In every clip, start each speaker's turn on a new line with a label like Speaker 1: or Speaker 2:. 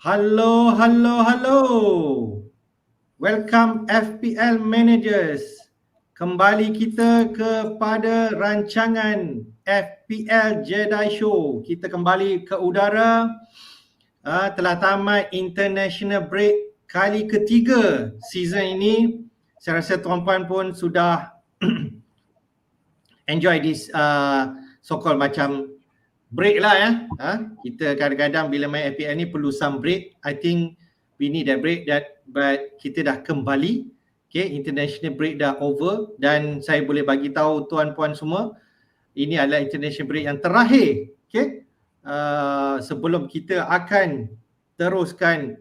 Speaker 1: Halo, halo, halo. Welcome FPL Managers. Kembali kita kepada rancangan FPL Jedi Show. Kita kembali ke udara. Telah tamat international break kali ketiga season ini. Saya rasa tuan-puan pun sudah enjoy this so-called macam break lah ya. Kita kadang-kadang bila main FPL ni perlu some break. I think we need that break but kita dah kembali. Okay, international break dah over dan saya boleh bagi tahu tuan-puan semua ini adalah international break yang terakhir. Okay, sebelum kita akan teruskan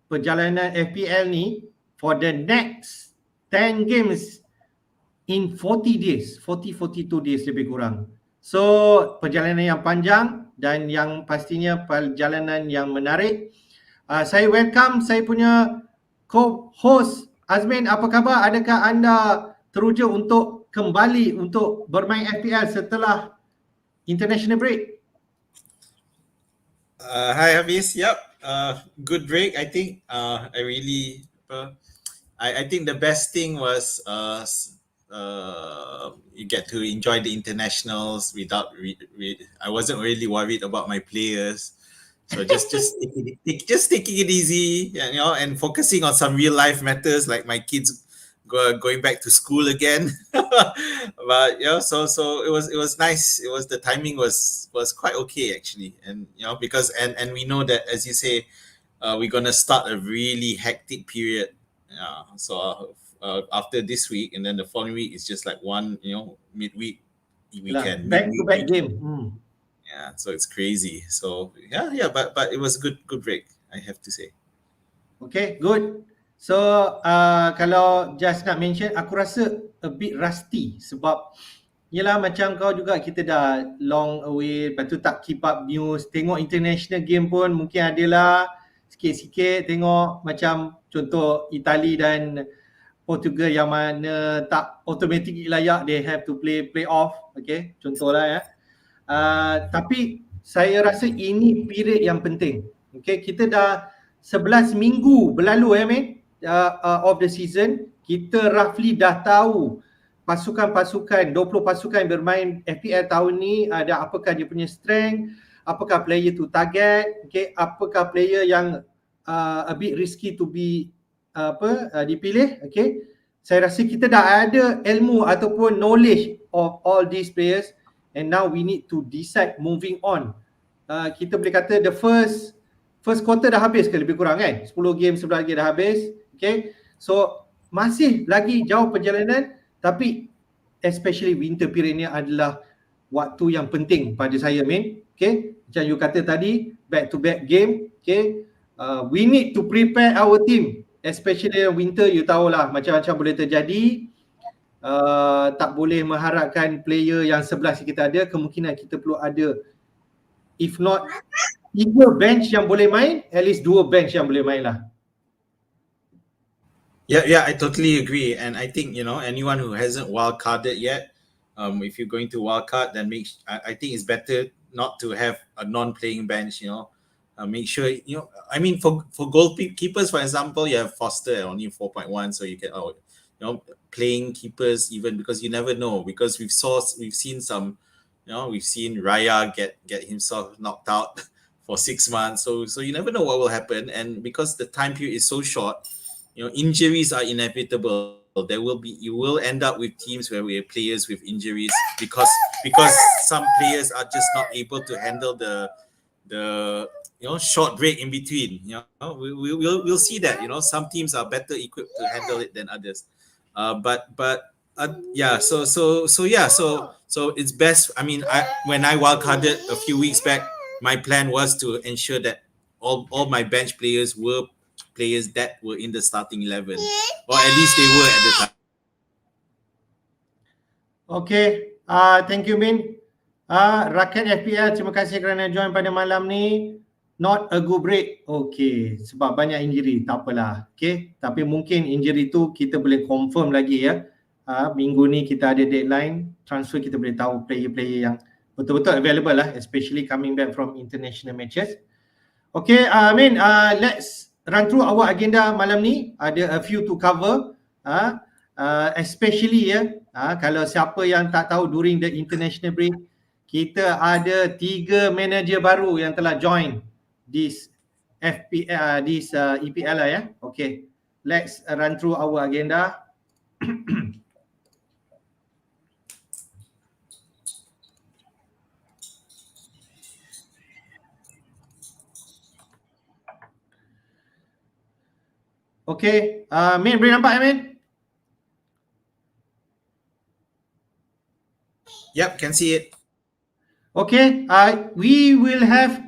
Speaker 1: perjalanan FPL ni for the next 10 games in 40 days, 42 days lebih kurang. So perjalanan yang panjang dan yang pastinya perjalanan yang menarik. Saya welcome saya punya co-host Azmin. Apa khabar? Adakah anda teruja untuk kembali untuk bermain FPL setelah international break?
Speaker 2: Hi Hafiz, yep. Good break. I think I think the best thing was you get to enjoy the internationals without I wasn't really worried about my players, so just taking it easy, you know, and focusing on some real life matters like my kids going back to school again. But you know, so it was nice. The timing was quite okay actually, and you know, because and we know that, as you say, we're gonna start a really hectic period. So after this week, and then the following week is just like one, you know, midweek weekend,
Speaker 1: back to back game.
Speaker 2: Yeah, so it's crazy. So yeah, but it was a good break, I have to say.
Speaker 1: Okay, good. So kalau just nak mention, aku rasa a bit rusty sebab yelah macam kau juga, kita dah long away, lepas tu tak keep up news. Tengok international game pun mungkin adalah sikit-sikit tengok, macam contoh Itali dan Portugal yang mana tak automatically layak, they have to play off. Okay, contohlah ya. Tapi saya rasa ini period yang penting. Okay, kita dah 11 minggu berlalu of the season. Kita roughly dah tahu pasukan-pasukan, 20 pasukan yang bermain FPL tahun ni, ada apakah dia punya strength, apakah player tu target, okay, apakah player yang a bit risky to be dipilih. Okay, saya rasa kita dah ada ilmu ataupun knowledge of all these players, and now we need to decide moving on. Kita boleh kata the first quarter dah habis ke lebih kurang kan, 10 game 11 game dah habis. Okay, so masih lagi jauh perjalanan, tapi especially winter period ni adalah waktu yang penting pada saya, Min. Okay, macam you kata tadi, back to back game. Okay, we need to prepare our team, especially winter. You tahulah macam-macam boleh terjadi. Tak boleh mengharapkan player yang 11 kita ada. Kemungkinan kita perlu ada, if not 3 bench yang boleh main, at least 2 bench yang boleh main lah.
Speaker 2: Yeah, I totally agree. And I think, you know, anyone who hasn't wildcarded yet, if you're going to wildcard, then I think it's better not to have a non-playing bench, you know. Make sure, you know, I mean, for goalkeepers, for example, you have Foster at only 4.1, so you can, you know, playing keepers even, because you never know, because we've seen some, you know, we've seen Raya get himself knocked out for 6 months, so you never know what will happen. And because the time period is so short, you know, injuries are inevitable. You will end up with teams where we have players with injuries because some players are just not able to handle the you know, short break in between. You know, we'll see that, you know, some teams are better equipped to handle it than others. Yeah, so it's best. I mean, when I wildcarded a few weeks back, my plan was to ensure that all my bench players were players that were in the starting 11, or at least they were at the time.
Speaker 1: Okay, thank you, Min. Rakyat FPL, terima kasih kerana join pada malam ni. Not a good break. Okay, sebab banyak injury, tak apalah. Okay, tapi mungkin injury tu kita boleh confirm lagi ya. Minggu ni kita ada deadline transfer, kita boleh tahu player-player yang betul-betul available lah, especially coming back from international matches. Okay, let's run through our agenda malam ni. Ada a few to cover. Especially kalau siapa yang tak tahu, during the international break, kita ada 3 manager baru yang telah join this EPL lah ya. Okay, let's run through our agenda. Okay, Min boleh nampak Min?
Speaker 2: Yep, can see it.
Speaker 1: Okay, we will have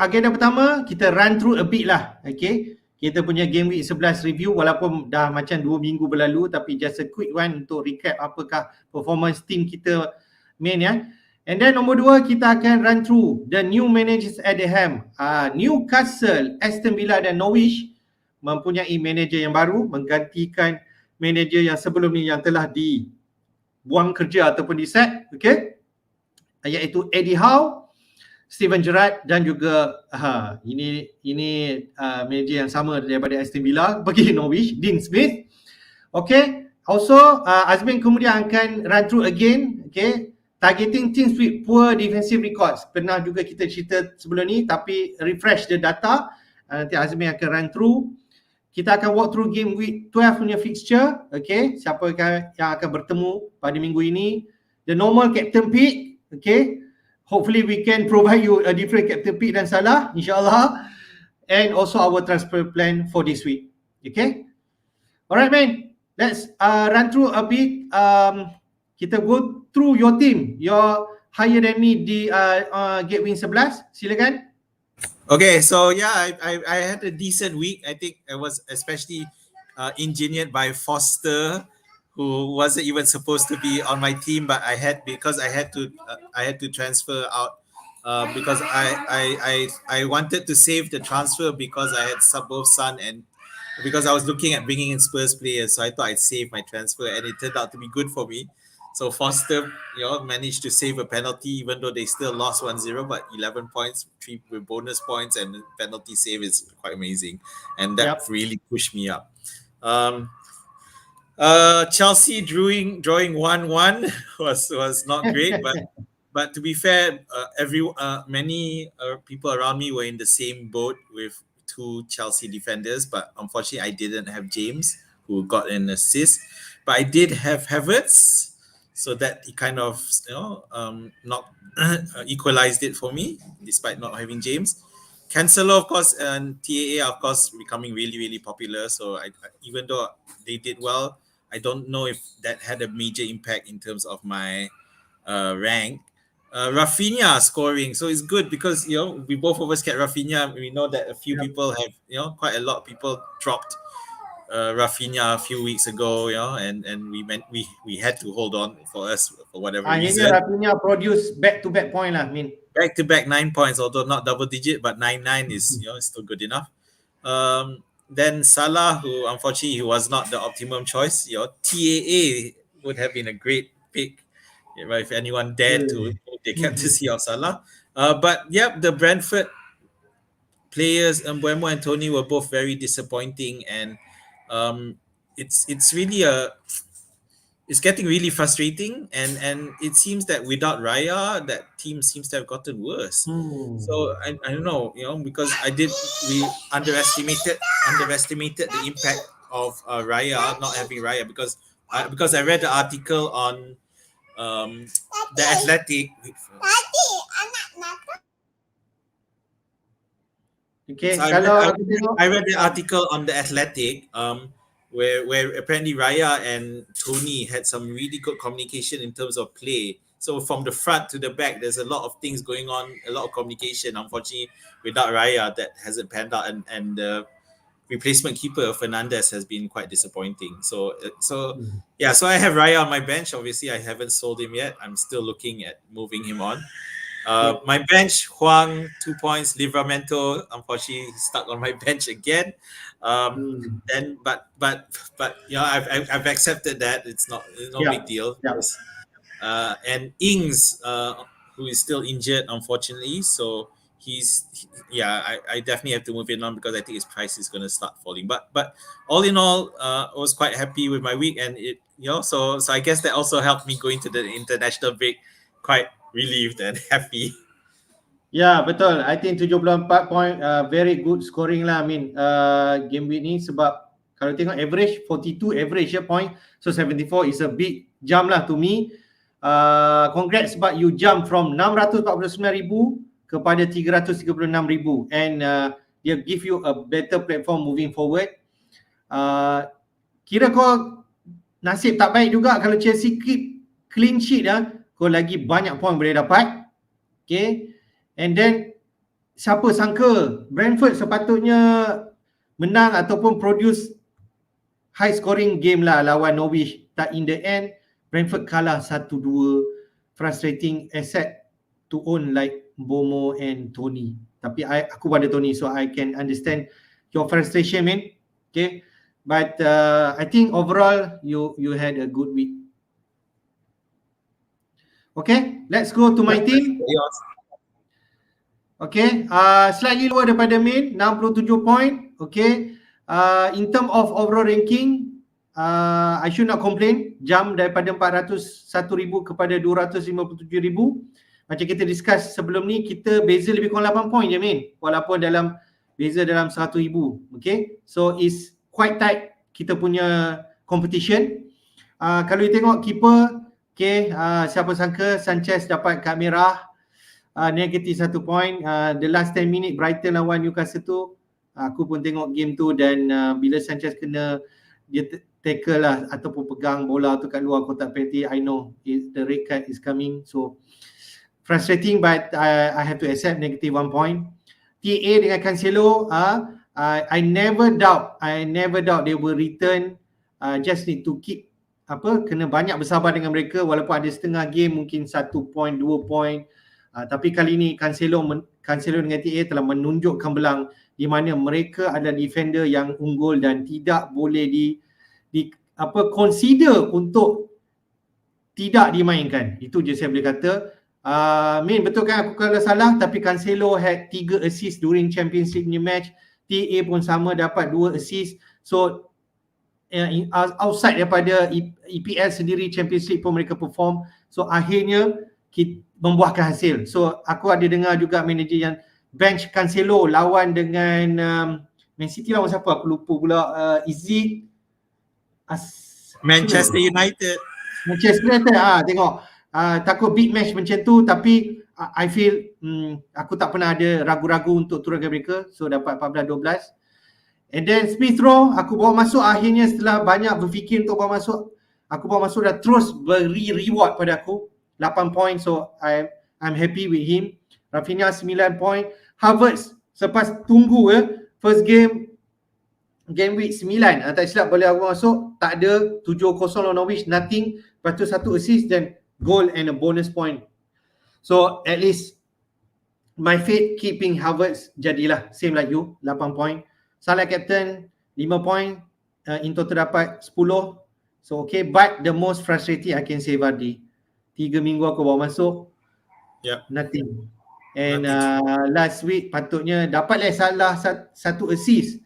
Speaker 1: agenda pertama, kita run through a bit lah. Okay, kita punya game week 11 review, walaupun dah macam 2 minggu berlalu, tapi just a quick one untuk recap apakah performance team kita main ya. And then nombor 2, kita akan run through the new managers at the helm. Newcastle, Aston Villa dan Norwich mempunyai manager yang baru, menggantikan manager yang sebelum ni yang telah dibuang kerja ataupun disack. Okay, iaitu Eddie Howe, Steven Gerrard dan juga ini manager yang sama daripada Aston Villa bagi Norwich, Dean Smith. Okay, also Azmin kemudian akan run through again, okay, targeting teams with poor defensive records. Pernah juga kita cerita sebelum ni, tapi refresh the data. Nanti Azmin akan run through. Kita akan walk through game week 12 punya fixture. Okay, siapa yang akan bertemu pada minggu ini. The normal captain pick. Okay, hopefully we can provide you a different captain pick dan Salah, insyaAllah. And also our transfer plan for this week. Okay, alright man, let's run through a bit. Kita go through your team, your higher than me di Game Week 11. Silakan.
Speaker 2: Okay, so yeah, I had a decent week. I think it was especially engineered by Foster, who wasn't even supposed to be on my team, but I had to transfer out because I wanted to save the transfer because I had both Son and because I was looking at bringing in Spurs players, so I thought I'd save my transfer, and it turned out to be good for me. So Foster, managed to save a penalty, even though they still lost 1-0, but 11 points, 3 with bonus points, and the penalty save is quite amazing, and that really pushed me up. Chelsea drawing 1-1 was not great, but to be fair, many people around me were in the same boat with 2 Chelsea defenders, but unfortunately I didn't have James, who got an assist, but I did have Havertz, so that he kind of not equalized it for me despite not having James. Cancelo, of course, and TAA, of course, becoming really, really popular. So even though they did well, I don't know if that had a major impact in terms of my rank. Rafinha scoring, so it's good because we both of us get Rafinha. We know that a few people have quite a lot of people dropped Rafinha a few weeks ago, and we had to hold on for us for whatever reason.
Speaker 1: Rafinha produced back-to-back point lah,
Speaker 2: Back-to-back 9 points, although not double digit, but 9 is still good enough. Then Salah, who unfortunately he was not the optimum choice. TAA would have been a great pick if anyone dared to take the captaincy of Salah. But the Brentford players, Mbeumo and Tony, were both very disappointing, and it's really it's getting really frustrating, and it seems that without Raya, that team seems to have gotten worse. So I don't know, because we underestimated the impact of Raya, not having Raya, because I read the article on the Athletic.
Speaker 1: Okay,
Speaker 2: so I read the article on the Athletic, where apparently Raya and Tony had some really good communication in terms of play. So from the front to the back, there's a lot of things going on, a lot of communication. Unfortunately, without Raya, that hasn't panned out, and the replacement keeper Fernandes has been quite disappointing. So I have Raya on my bench. Obviously, I haven't sold him yet. I'm still looking at moving him on. My bench, Huang, 2 points. Livramento, unfortunately, he's stuck on my bench again. Then, but I've accepted that. It's no big deal. And Ings, who is still injured, unfortunately, so I definitely have to move in on because I think his price is going to start falling. But all in all, I was quite happy with my week, and so I guess that also helped me going to the international break quite relieved and happy.
Speaker 1: Ya, betul. I think 74 point, very good scoring lah. I mean, game week ni sebab kalau tengok average, 42 average point. So 74 is a big jump lah to me. Congrats sebab you jump from 649,000 kepada 336,000 and dia give you a better platform moving forward. Kira kau nasib tak baik juga kalau Chelsea keep clean sheet kau lagi banyak point boleh dapat. Okay. And then siapa sangka Brentford sepatutnya menang ataupun produce high scoring game lah lawan Norwich. Tak, in the end Brentford kalah 1-2. Frustrating asset to own like Bomo and Tony. Tapi aku pada Tony, so I can understand your frustration, man. Okay. But I think overall you had a good week. Okay, let's go to my team. Okay, slightly lower daripada Min, 67 point. Okay, in term of overall ranking, I should not complain. Jump daripada 401,000 kepada 257,000. Macam kita discuss sebelum ni, kita beza lebih kurang 8 point je, Min. Walaupun beza dalam 100,000. Okay, so it's quite tight kita punya competition. Kalau you tengok keeper, okay, siapa sangka Sanchez dapat kad merah. Negatif 1 point. The last 10 minit Brighton lawan Newcastle tu, aku pun tengok game tu, dan bila Sanchez kena dia tackle lah ataupun pegang bola tu kat luar kotak penalty, I know the red card is coming. So frustrating, but I have to accept negative 1 point. TA dengan Cancelo, I never doubt they will return. Just need to keep kena banyak bersabar dengan mereka, walaupun ada setengah game mungkin 1 point 2 point. Tapi kali ni Cancelo dengan TA telah menunjukkan belang di mana mereka adalah defender yang unggul dan tidak boleh consider untuk tidak dimainkan. Itu je saya boleh kata. Min, betul kan aku kalau salah, tapi Cancelo had 3 assist during Champions League match. TA pun sama, dapat 2 assist. So outside daripada EPL sendiri, Champions League pun mereka perform. So akhirnya membuahkan hasil. So aku ada dengar juga manager yang bench Cancelo lawan dengan Man City lawan siapa aku lupa pula.
Speaker 2: Manchester United.
Speaker 1: Tengok takut big match macam tu, tapi I feel aku tak pernah ada ragu-ragu untuk turunkan mereka. So dapat 14-12. And then Smith Rowe aku bawa masuk akhirnya, setelah banyak berfikir untuk bawa masuk, aku bawa masuk dah terus beri reward pada aku. 8 point, so I'm happy with him. Rafinha 9 point. Havertz selepas tunggu first game week 9, tak silap boleh aku masuk, tak ada. 7-0 lawan Norwich, nothing. Lepas tu 1 assist dan goal and a bonus point. So at least my fate keeping Havertz jadilah same like you, 8 point. Salah captain 5 point, in total dapat 10. So okay, but the most frustrating I can say Vardy. 3 minggu aku bawa masuk, nothing. And last week patutnya dapatlah Salah 1 assist,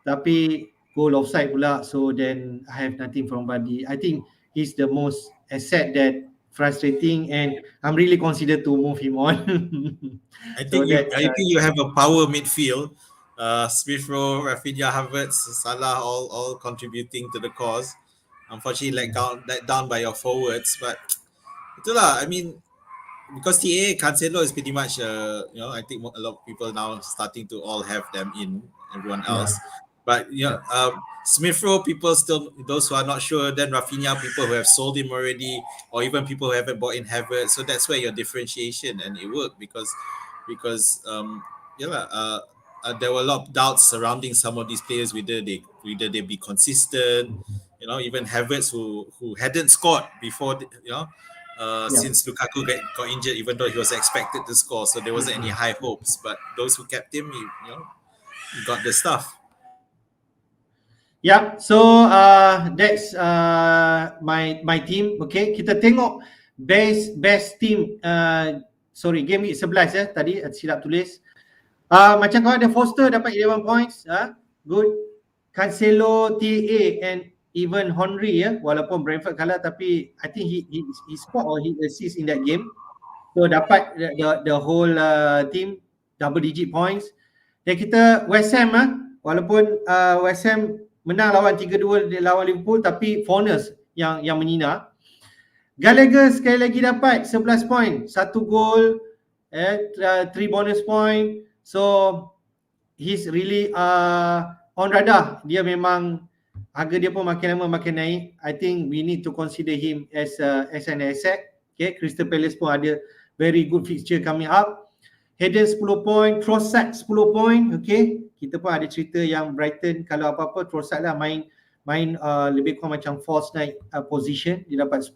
Speaker 1: tapi goal offside pula. So then I have nothing from Vardy. I think he's the most asset that frustrating, and I'm really considered to move him on.
Speaker 2: I think you have a power midfield. Smith Rowe, Rafinha, Havertz, Salah all contributing to the cause. Unfortunately let down by your forwards, but itulah, I mean, because TA Cancelo is pretty much I think a lot of people now starting to all have them in everyone else. But Smith Rowe, people still, those who are not sure, then Rafinha, people who have sold him already, or even people who haven't bought in Havertz. So that's where your differentiation, and it worked because there were a lot of doubts surrounding some of these players, whether they be consistent. Even Havertz who hadn't scored before, since Lukaku got injured, even though he was expected to score, so there wasn't any high hopes. But those who kept him, he got the stuff.
Speaker 1: Yeah, so that's my team. Okay, kita tengok best team game week 11 tadi silap tulis. Macam kau ada Foster dapat 11 points, good. Cancelo, TA and even Henry walaupun Brentford kalah tapi I think he scored or he assist in that game. So dapat the whole team double digit points. Dan kita West Ham walaupun West Ham menang lawan 3-2 lawan Liverpool tapi Forners yang menyinar. Gallagher sekali lagi dapat 11 point, 1 gol, 3 bonus point. So he's really on radar. Dia memang harga dia pun makin lama makin naik. I think we need to consider him as an asset. Okay, Crystal Palace pun ada very good fixture coming up. Hayden 10 point, Trossard 10 point. Okay, kita pun ada cerita yang Brighton kalau apa-apa Trossard lah main lebih kurang macam false night position, dia dapat 10.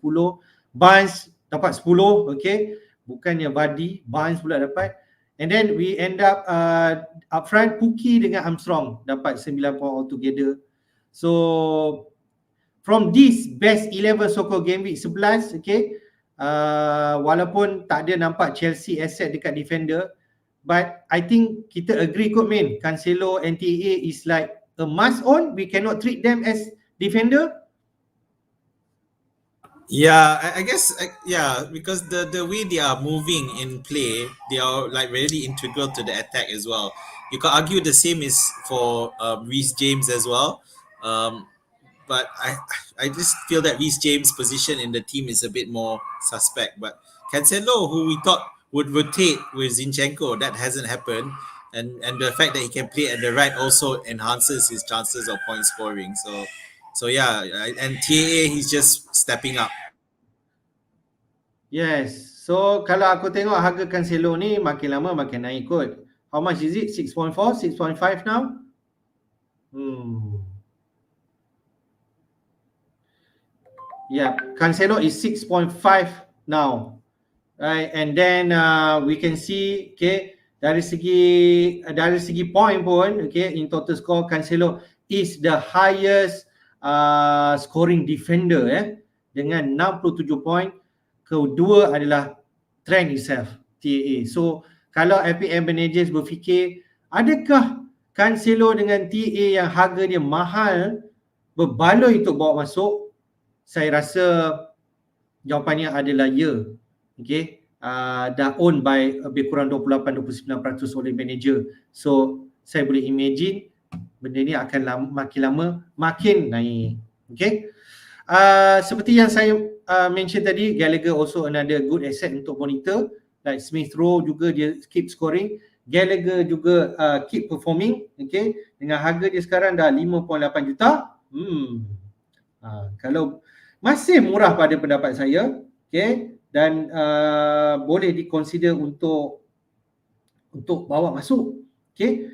Speaker 1: Barnes dapat 10, okay, bukannya Vardy, Barnes pula dapat. And then we end up up front Pukki dengan Armstrong dapat 9 point altogether. So from this best 11 so-called game week 11, okay, walaupun tak ada nampak Chelsea asset dekat defender, but I think kita agree kot Min, Cancelo and TA is like a must on. We cannot treat them as defender.
Speaker 2: Yeah, I guess because the way they are moving in play, they are like really integral to the attack as well. You can argue the same is for Reece James as well, but I just feel that Reece James' position in the team is a bit more suspect. But Cancelo, who we thought would rotate with Zinchenko, that hasn't happened, and the fact that he can play at the right also enhances his chances of point scoring. So yeah, and TAA he's just stepping up.
Speaker 1: Yes. So kalau aku tengok harga Cancelo ni makin lama makin naik kot. How much is it? 6.4, 6.5 now? Yeah, Cancelo is 6.5 now. Right, and then we can see, okay, dari segi point pun, okay, in total score Cancelo is the highest scoring defender dengan 67 point. Kedua adalah Trent itself, TAA. So kalau FPL managers berfikir adakah Cancelo dengan TA yang harga dia mahal berbaloi untuk bawa masuk, saya rasa jawapannya adalah ya. Okay, dah owned by lebih kurang 28-29% oleh manager. So saya boleh imagine benda ni akan makin lama makin naik. Okay, seperti yang saya mention tadi, Gallagher also another good asset untuk monitor. Like Smith Rowe juga dia keep scoring, Gallagher juga keep performing. Okay, dengan harga dia sekarang dah 5.8 juta. Kalau masih murah pada pendapat saya, okay, dan boleh diconsider untuk bawa masuk. Okay,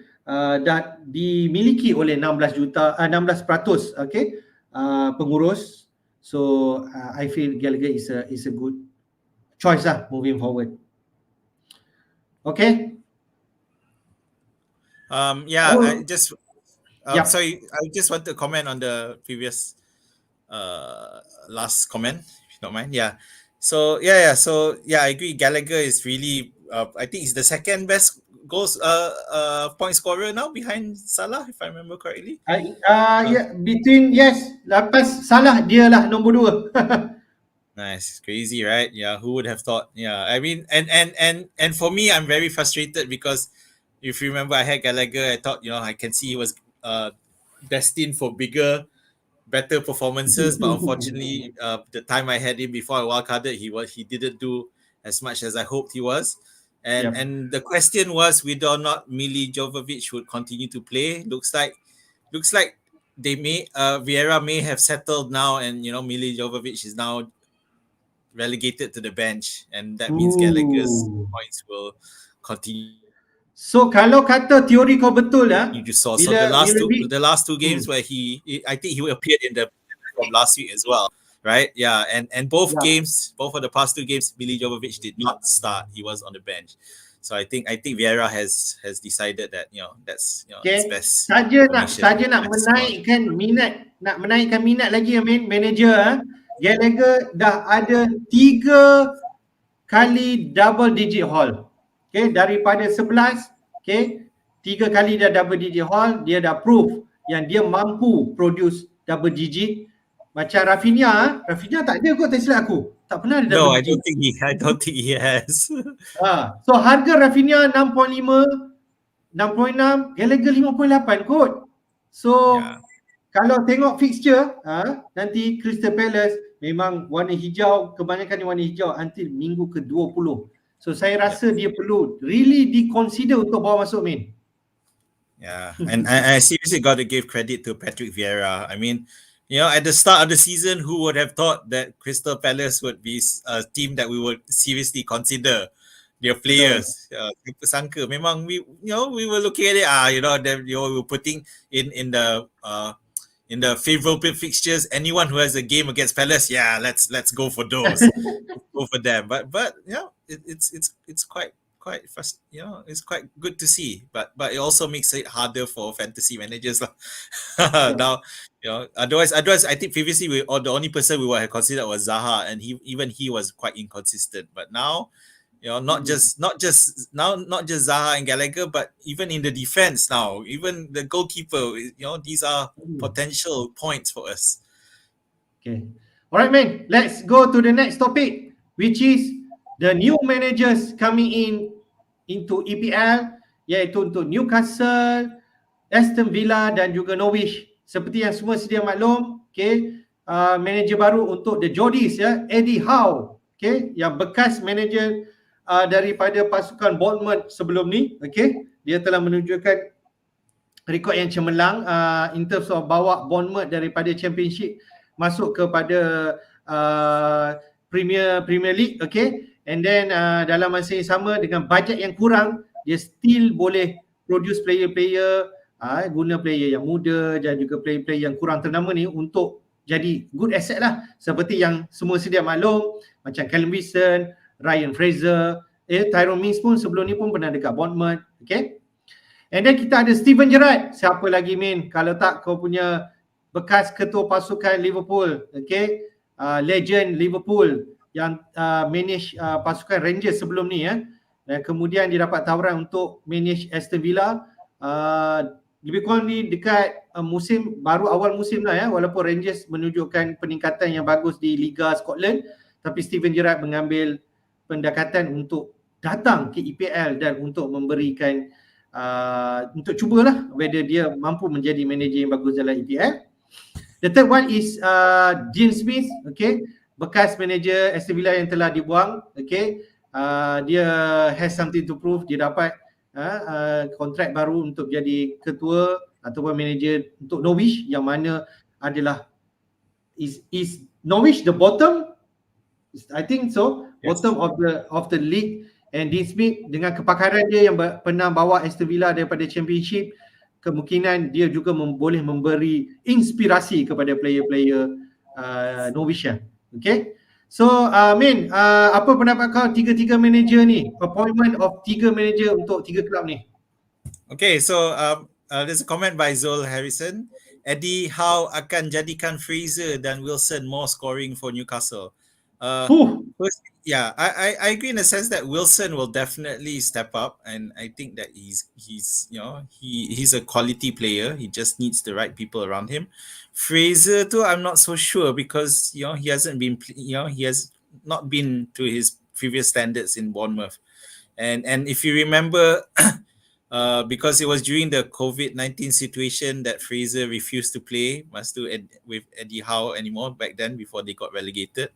Speaker 1: dah dimiliki oleh 16%, okay, pengurus. So I feel Gallagher is a good choice lah moving forward. Okay.
Speaker 2: I just sorry, I just want to comment on the previous last comment, if you don't mind. So I agree. Gallagher is really I think he's the second best goals point scorer now behind Salah, if I remember correctly.
Speaker 1: Lepas Salah dia lah nombor 2.
Speaker 2: Nice, crazy, right? Yeah, who would have thought? Yeah, I mean, and for me, I'm very frustrated because if you remember, I had Gallagher. I thought, I can see he was destined for bigger, better performances, but unfortunately, the time I had him before I wildcarded, he didn't do as much as I hoped he was. And the question was whether or not Mili Jovovich would continue to play. Looks like they may Vieira may have settled now, and Mili Jovovich is now relegated to the bench, and that means Gallagher's points will continue.
Speaker 1: So kalau kata teori kau betul
Speaker 2: you just saw the last two games where I think he appeared in the from last week as well, right? Yeah, and both games, both of the past two games, Mili Jovovich did not start. He was on the bench. So I think Vieira has decided that that's it's best.
Speaker 1: Saja nak menaikkan minat lagi manager. Gallagher dah ada 3 kali double digit haul. Okay, daripada 11, okay, 3 kali dah double digit haul, dia dah proof yang dia mampu produce double digit. Macam Rafinha tak ada kot, tak silap aku. Tak pernah ada
Speaker 2: No,
Speaker 1: double
Speaker 2: I
Speaker 1: digit.
Speaker 2: don't think he has.
Speaker 1: So harga Rafinha 6.5, 6.6, Gallagher 5.8 kot. So
Speaker 2: Yeah.
Speaker 1: kalau tengok fixture nanti Crystal Palace memang warna hijau, kebanyakan warna hijau until minggu ke-20. So saya rasa dia perlu really di-consider untuk bawa masuk main.
Speaker 2: Yeah, and I seriously got to give credit to Patrick Vieira. I mean, at the start of the season, who would have thought that Crystal Palace would be a team that we would seriously consider their players? Sangka. Memang we were looking at it. We were putting in the favorable fixtures. Anyone who has a game against Palace, let's go for those. Go for them. But it's quite it's quite good to see, but it also makes it harder for fantasy managers. Now, otherwise I think previously the only person we would have considered was Zaha, and he was quite inconsistent. But now, not just Zaha and Gallagher, but even in the defense now, even the goalkeeper, these are potential points for us.
Speaker 1: Okay. Alright, man. Let's go to the next topic, which is the new managers coming into EPL, iaitu untuk Newcastle, Aston Villa dan juga Norwich. Seperti yang semua sedia maklum, okay, manager baru untuk the Jodis, Eddie Howe, okay, yang bekas manager daripada pasukan Bournemouth sebelum ni, okay. Dia telah menunjukkan rekod yang cemerlang in terms of bawa Bournemouth daripada Championship masuk kepada Premier League, okay. And then dalam masa yang sama dengan bajet yang kurang, dia still boleh produce player-player, guna player yang muda dan juga player-player yang kurang ternama ni untuk jadi good asset lah. Seperti yang semua sedia maklum, macam Callum Wilson, Ryan Fraser, Tyrone Mings pun sebelum ni pun pernah dekat Bournemouth, okay. And then kita ada Steven Gerrard. Siapa lagi Min? Kalau tak kau punya bekas ketua pasukan Liverpool, okay, legend Liverpool yang manage pasukan Rangers sebelum ni, dan kemudian dia dapat tawaran untuk manage Aston Villa, lebih kurang ni dekat awal musim lah, walaupun Rangers menunjukkan peningkatan yang bagus di Liga Scotland, tapi Steven Gerrard mengambil pendekatan untuk datang ke EPL dan untuk memberikan untuk cubalah whether dia mampu menjadi manager yang bagus dalam EPL. The third one is Dean Smith, okay, bekas manager Aston Villa yang telah dibuang, okay. Dia has something to prove. Dia dapat kontrak baru untuk jadi ketua ataupun manager untuk Norwich, yang mana adalah is Norwich the bottom? I think so. Yes. Bottom of the league. And Dean Smith dengan kepakaran dia yang pernah bawa Aston Villa daripada Championship, kemungkinan dia juga boleh memberi inspirasi kepada player-player Norwich. Okay. So Min, apa pendapat kau tiga manager ni? Appointment of 3 manager untuk 3 klub ni.
Speaker 2: Okay, so there's a comment by Zul Harrison. Eddie Howe akan jadikan Fraser dan Wilson more scoring for Newcastle. First, I agree in the sense that Wilson will definitely step up, and I think that he's a quality player. He just needs the right people around him. Fraser too, I'm not so sure because he hasn't been he has not been to his previous standards in Bournemouth, and if you remember, because it was during the COVID-19 situation that Fraser refused to play with Eddie Howe anymore back then before they got relegated.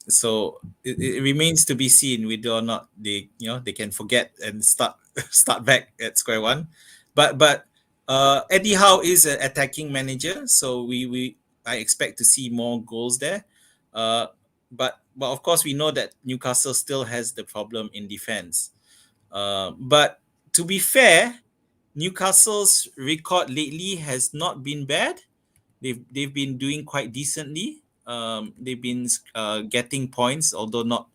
Speaker 2: So it remains to be seen whether or not they can forget and start back at square one. But Eddie Howe is an attacking manager, so I expect to see more goals there. But of course we know that Newcastle still has the problem in defense. But to be fair, Newcastle's record lately has not been bad. They've been doing quite decently. They've been getting points, although not.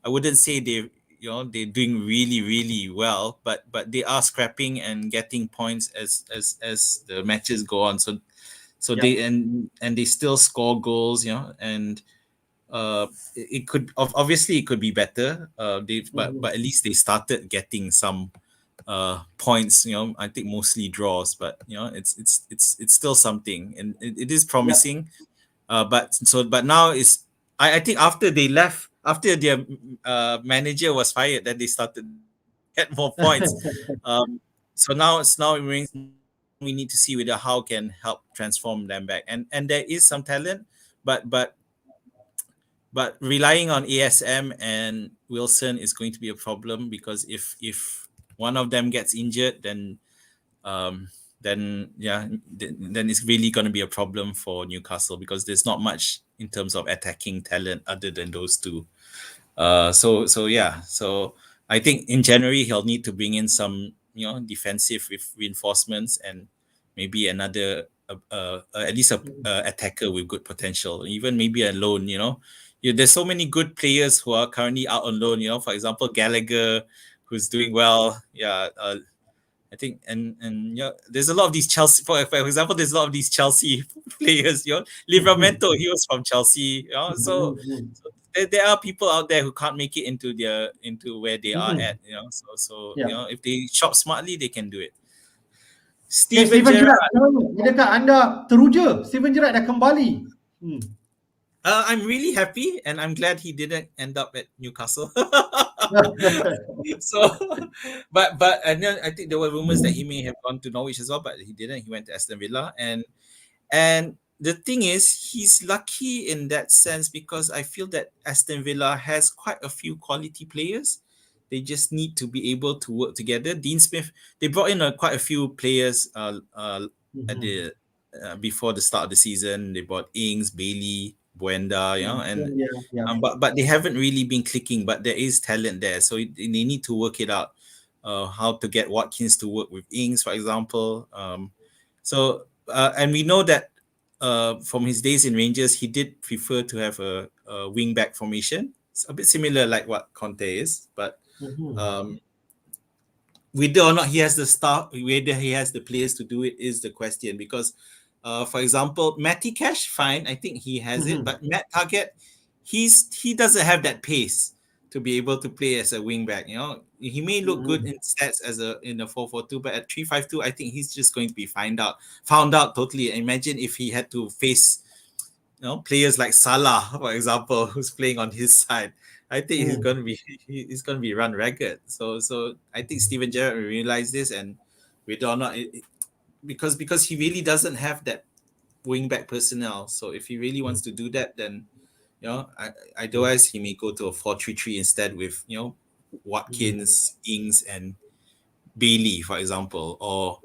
Speaker 2: I wouldn't say they're doing really really well, but they are scrapping and getting points as the matches go on. So they and they still score goals, and it could obviously it could be better. But at
Speaker 1: Mhm.
Speaker 2: least they started getting some points. I think mostly draws, but it's still something, and it is
Speaker 1: Yep.
Speaker 2: promising. But now is I think after they left, after their manager was fired, then they started get more points. So now it remains, we need to see whether how can help transform them back, and there is some talent, but relying on ASM and Wilson is going to be a problem, because if one of them gets injured, um, then it's really going to be a problem for Newcastle, because there's not much in terms of attacking talent other than those two. So I think in January he'll need to bring in some defensive reinforcements, and maybe another at least a attacker with good potential, even maybe a loan. There's so many good players who are currently out on loan. For example, Gallagher, who's doing well. Yeah, I think, and there's a lot of these Chelsea. For example, there's a lot of these Chelsea players. Livramento, he was from Chelsea. So there are people out there who can't make it into where they are at. So
Speaker 1: Ya.
Speaker 2: if they shop smartly, they can do it.
Speaker 1: Okay,
Speaker 2: Steven
Speaker 1: Steven
Speaker 2: Gerrard.
Speaker 1: Gerrard, adakah anda teruja? Steven Gerrard dah kembali.
Speaker 2: I'm really happy, and I'm glad he didn't end up at Newcastle. So, and then I think there were rumors that he may have gone to Norwich as well, but he didn't. He went to Aston Villa, and the thing is, he's lucky in that sense, because I feel that Aston Villa has quite a few quality players. They just need to be able to work together. Dean Smith, they brought in quite a few players at the before the start of the season. They brought Ings, Bailey, Buenda, and
Speaker 1: Ya.
Speaker 2: but they haven't really been clicking. But there is talent there, so they need to work it out. How to get Watkins to work with Ings, for example. And we know that from his days in Rangers, he did prefer to have a wing back formation. It's a bit similar like what Conte is, but whether or not he has the staff, whether he has the players to do it is the question. Because, for example, Matty Cash, fine, I think he has it, but Matt Target, he doesn't have that pace to be able to play as a wing back. He may look good in stats in a 4-4-2, but at 3-5-2, I think he's just going to be found out totally. Imagine if he had to face players like Salah, for example, who's playing on his side. I think he's going to be run ragged. So I think Steven Gerrard will realize this, and whether or not because he really doesn't have that wing back personnel. So if he really wants to do that, then otherwise he may go to a 4-3-3 instead with Watkins, Ings, and Bailey, for example, or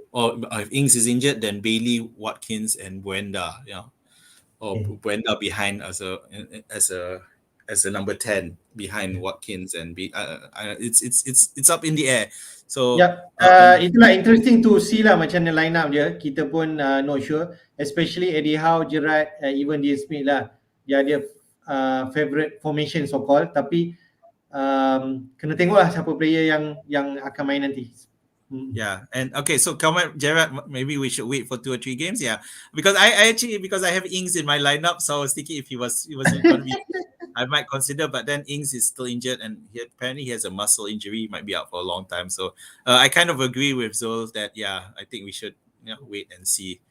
Speaker 2: if Ings is injured, then Bailey, Watkins, and Buenda. Or Buenda behind as a number 10 behind Watkins, and it's up in the air. So
Speaker 1: itulah interesting to see lah macam mana line up dia. Kita pun not sure, especially Eddie Howe, Gerrard, even Dean Smith lah. Dia ada favorite formation so called, tapi kena tengoklah siapa player yang akan main nanti.
Speaker 2: Yeah, and okay, so comment Gerrard, maybe we should wait for 2 or 3 games. Yeah, because I actually, because I have Ings in my lineup, so I was thinking if he wasn't going to be, I might consider. But then Ings is still injured, and apparently he has a muscle injury. He might be out for a long time. So I kind of agree with Zul that I think we should wait and see.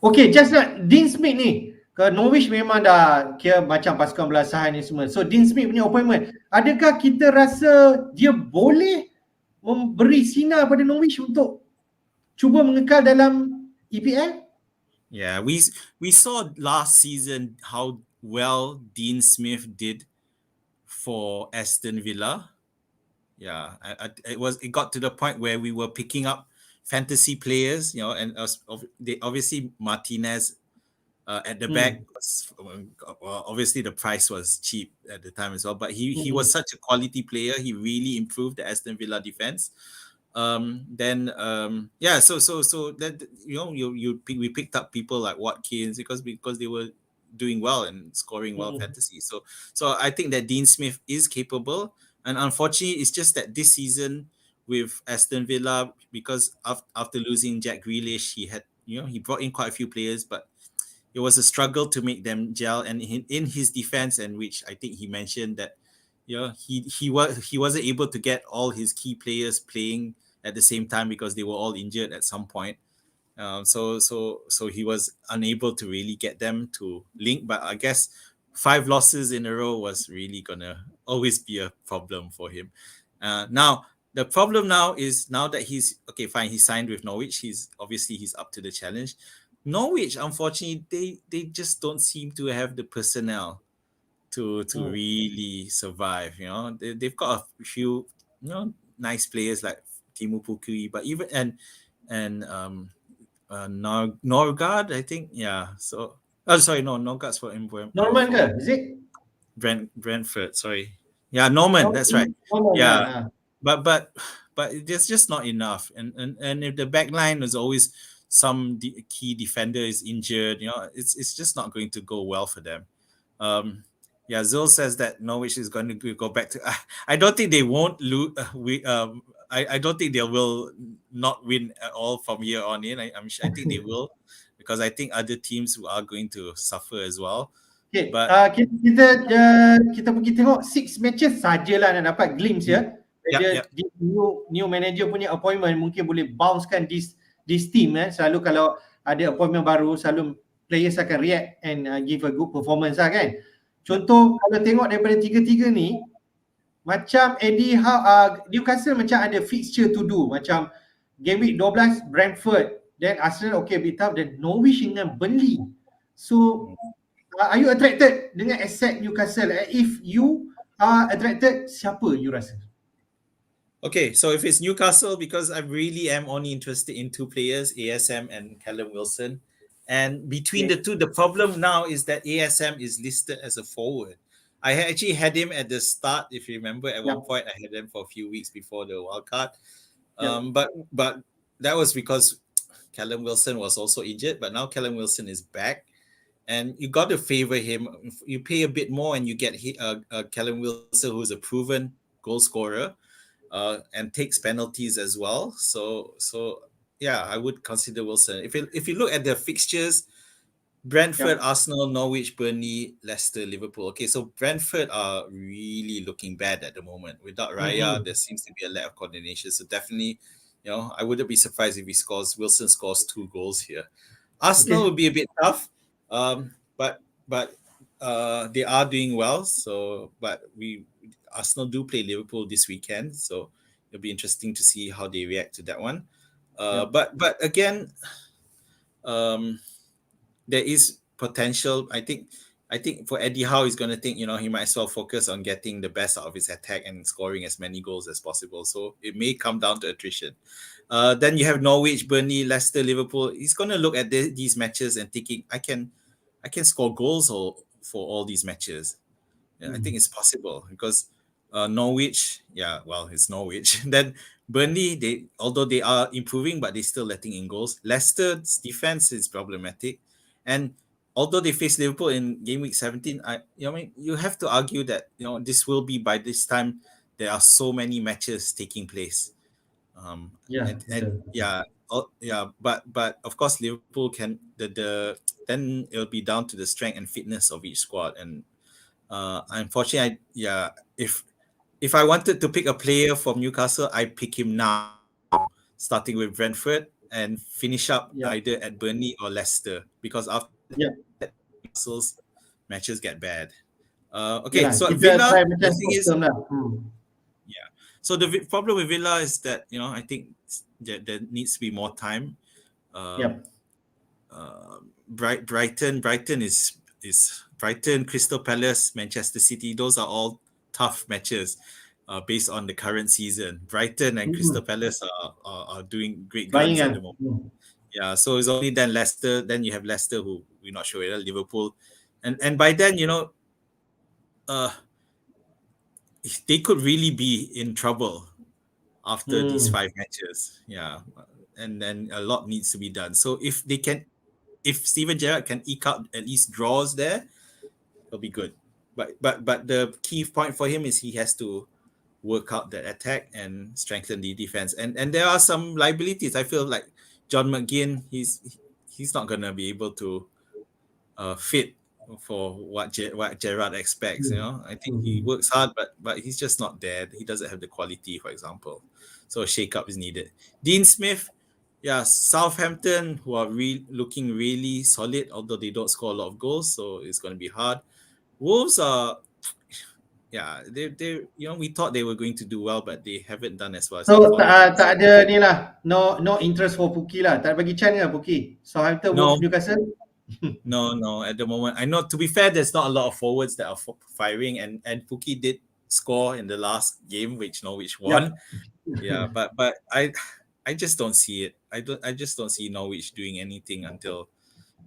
Speaker 1: Okay, just nak Dean Smith ni ke Norwich memang dah kira macam pasukan belasahan ni semua. So Dean Smith punya appointment, adakah kita rasa dia boleh memberi sinar pada Norwich untuk cuba mengekal dalam EPL?
Speaker 2: Yeah, we saw last season how well Dean Smith did for Aston Villa. Yeah, it got to the point where we were picking up fantasy players, and obviously Martinez at the back was, obviously the price was cheap at the time as well, but he was such a quality player. He really improved the Aston Villa defense. So that we picked up people like Watkins because they were doing well and scoring well fantasy. So I think that Dean Smith is capable, and unfortunately, it's just that this season with Aston Villa, because after losing Jack Grealish, he had he brought in quite a few players, but it was a struggle to make them gel. And in his defense, and which I think he mentioned that, he wasn't able to get all his key players playing at the same time because they were all injured at some point. So he was unable to really get them to link. But I guess 5 losses in a row was really gonna always be a problem for him. Now the problem now is, now that he's okay, fine, he signed with Norwich. He's up to the challenge. Norwich, unfortunately, they just don't seem to have the personnel to really survive. They've got a few nice players like Timu Pukui, but even and Norgard, I think. Yeah. So, sorry, no, Norgard's for
Speaker 1: Norman ke? Is it?
Speaker 2: Brentford. Sorry. Yeah, Norman. That's right.
Speaker 1: Norman,
Speaker 2: Yeah. But there's just not enough, and if the back line is always some key defender is injured, it's just not going to go well for them. Zul says that Norwich is going to go back to. I don't think they won't lose. I don't think they will not win at all from here on in. I think they will, because I think other teams are going to suffer as well.
Speaker 1: Okay, but kita pergi tengok 6 matches sajalah nak dapat glimpse ya. New manager punya appointment mungkin boleh bouncekan this team. Selalu kalau ada appointment baru, selalu players akan react and give a good performance lah kan. Contoh kalau tengok daripada 3-3 ni, macam Eddie Howe, Newcastle macam ada fixture to do, macam game week 12 Brentford, then Arsenal okay bit tough, then Norwich dengan Burnley. So are you attracted dengan asset Newcastle? If you are attracted, siapa you rasa?
Speaker 2: Okay, so if it's Newcastle, because I really am only interested in 2 players, ASM and Callum Wilson. And between the two, the problem now is that ASM is listed as a forward. I actually had him at the start, if you remember. At one point, I had him for a few weeks before the wildcard. But that was because Callum Wilson was also injured. But now Callum Wilson is back, and you got to favor him. You pay a bit more, and you get Callum Wilson, who's a proven goal scorer, and takes penalties as well. So yeah, I would consider Wilson. If you look at the fixtures, Brentford, Arsenal, Norwich, Burnley, Leicester, Liverpool. Okay, so Brentford are really looking bad at the moment. Without Raya, there seems to be a lack of coordination. So definitely, I wouldn't be surprised if Wilson scores 2 goals here. Arsenal would be a bit tough, but they are doing well. So, but Arsenal do play Liverpool this weekend, so it'll be interesting to see how they react to that one. But again, there is potential. I think for Eddie Howe, he's going to think, he might as well focus on getting the best out of his attack and scoring as many goals as possible. So it may come down to attrition. Then you have Norwich, Burnley, Leicester, Liverpool. He's going to look at these matches and thinking, I can score goals for all these matches. I think it's possible because Norwich, it's Norwich. Then Burnley, although they are improving, but they're still letting in goals. Leicester's defense is problematic, and although they face Liverpool in game week 17, you have to argue that this will be, by this time there are so many matches taking place. But of course Liverpool can then it'll be down to the strength and fitness of each squad. And unfortunately, if I wanted to pick a player from Newcastle, I'd pick him now, starting with Brentford and finish up either at Burnley or Leicester, because after that, Newcastle's matches get bad. So Villa, the thing is, so the problem with Villa is that I think there needs to be more time. Brighton is Brighton, Crystal Palace, Manchester City. Those are all tough matches based on the current season. Brighton and Crystal Palace are doing great guns at the moment. So it's only then Leicester. Then you have Leicester, who we're not sure whether Liverpool, and by then they could really be in trouble after these 5 matches. And then a lot needs to be done. So if Steven Gerrard can eke out at least draws there, it'll be good. But the key point for him is he has to work out that attack and strengthen the defense. And there are some liabilities. I feel like John McGinn, he's not gonna be able to fit for what Gerrard expects. I think he works hard, but he's just not there. He doesn't have the quality, for example. So a shake-up is needed. Dean Smith, yeah, Southampton, who are looking really solid, although they don't score a lot of goals, so it's going to be hard. Wolves are, yeah, they we thought they were going to do well, but they haven't done as well as they
Speaker 1: So
Speaker 2: thought.
Speaker 1: tak ada ni lah. No interest for Pukki lah. Tak bagi chance ke Pukki? Southampton,
Speaker 2: No,
Speaker 1: Wolves, Newcastle?
Speaker 2: no. At the moment, I know. To be fair, there's not a lot of forwards that are firing, and Pukki did score in the last game, which Norwich won. Yeah, but I just don't see it. I just don't see Norwich doing anything until,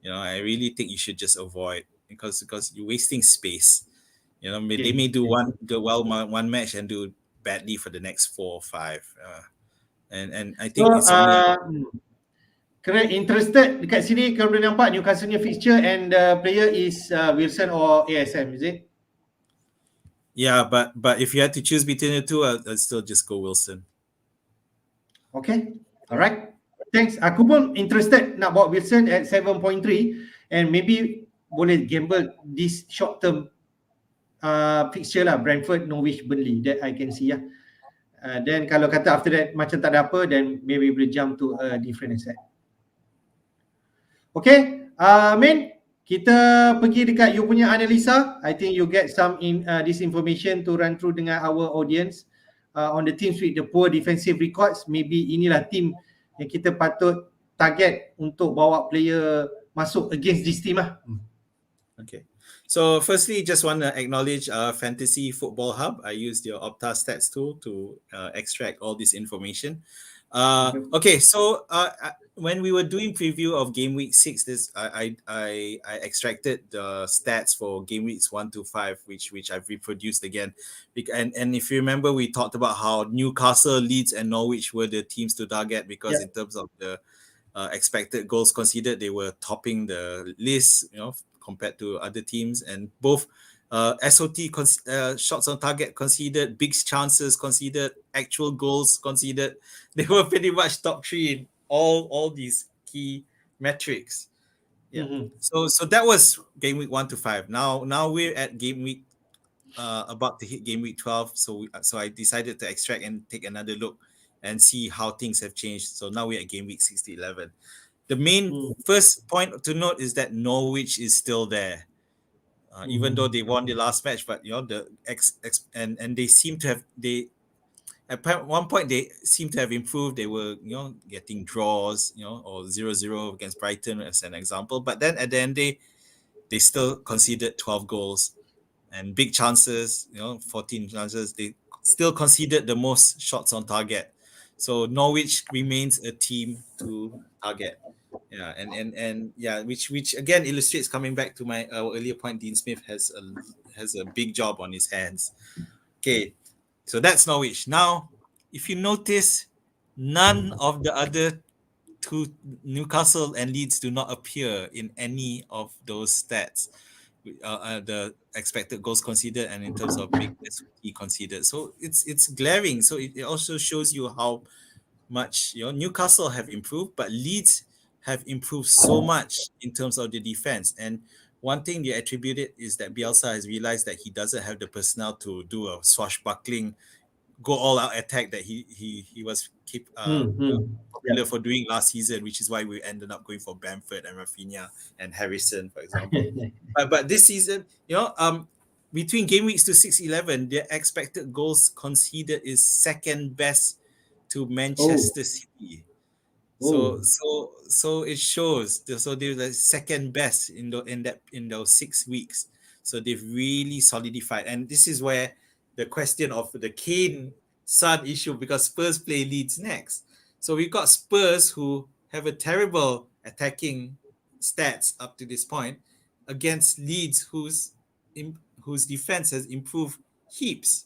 Speaker 2: I really think you should just avoid because you're wasting space. They may do one match and do badly for the next 4 or 5. And I think it's only.
Speaker 1: Kena interested dekat sini kalau boleh nampak Newcastle nya fixture and the player is Wilson or ASM, is it?
Speaker 2: Yeah, but if you had to choose between the two, I'd still just go Wilson.
Speaker 1: Okay, alright. Thanks. Aku pun interested nak bawa Wilson at 7.3 and maybe boleh gamble this short term fixture lah, Brentford, Norwich, Burnley, that I can see lah. Then kalau kata after that macam tak ada apa, then maybe boleh jump to a different asset. Okay, Min, kita pergi dekat you punya analisa. I think you get some this information to run through dengan our audience on the teams with the poor defensive records. Maybe inilah team yang kita patut target untuk bawa player masuk against this team lah.
Speaker 2: Okay. So firstly, just want to acknowledge Fantasy Football Hub. I used your Opta Stats tool to extract all this information. Okay, so when we were doing preview of game week 6, I extracted the stats for game weeks 1 to 5, which I've reproduced again. And if you remember, we talked about how Newcastle, Leeds, and Norwich were the teams to target because in terms of the expected goals conceded, they were topping the list, compared to other teams, and both SOT shots on target conceded, big chances conceded, actual goals conceded. They were pretty much top 3 in all these key metrics. Yeah. So that was game week 1 to 5. Now we're at game week about to hit game week 12. So I decided to extract and take another look and see how things have changed. So now we're at game week 6 to 11. The main first point to note is that Norwich is still there. Even though they won the last match, but and they seem to have at one point they seem to have improved. They were getting draws, or 0-0 against Brighton as an example. But then at the end they still conceded 12 goals and big chances, 14 chances. They still conceded the most shots on target. So Norwich remains a team to target. Yeah, and yeah, which again illustrates, coming back to my earlier point, Dean Smith has a big job on his hands. Okay, so that's Norwich. Now, if you notice, none of the other two, Newcastle and Leeds, do not appear in any of those stats. The expected goals conceded and in terms of big SOT conceded. So it's glaring. So it also shows you how much Newcastle have improved, but Leeds have improved so much in terms of the defense. And one thing they attributed is that Bielsa has realized that he doesn't have the personnel to do a swashbuckling, go all out attack that he was popular for doing last season, which is why we ended up going for Bamford and Rafinha and Harrison, for example. but this season, between game weeks to 6-11, their expected goals conceded is second best to Manchester City. So it shows. So they're the second best in those 6 weeks. So they've really solidified. And this is where the question of the Kane Son issue, because Spurs play Leeds next. So we've got Spurs who have a terrible attacking stats up to this point against Leeds, whose defense has improved heaps.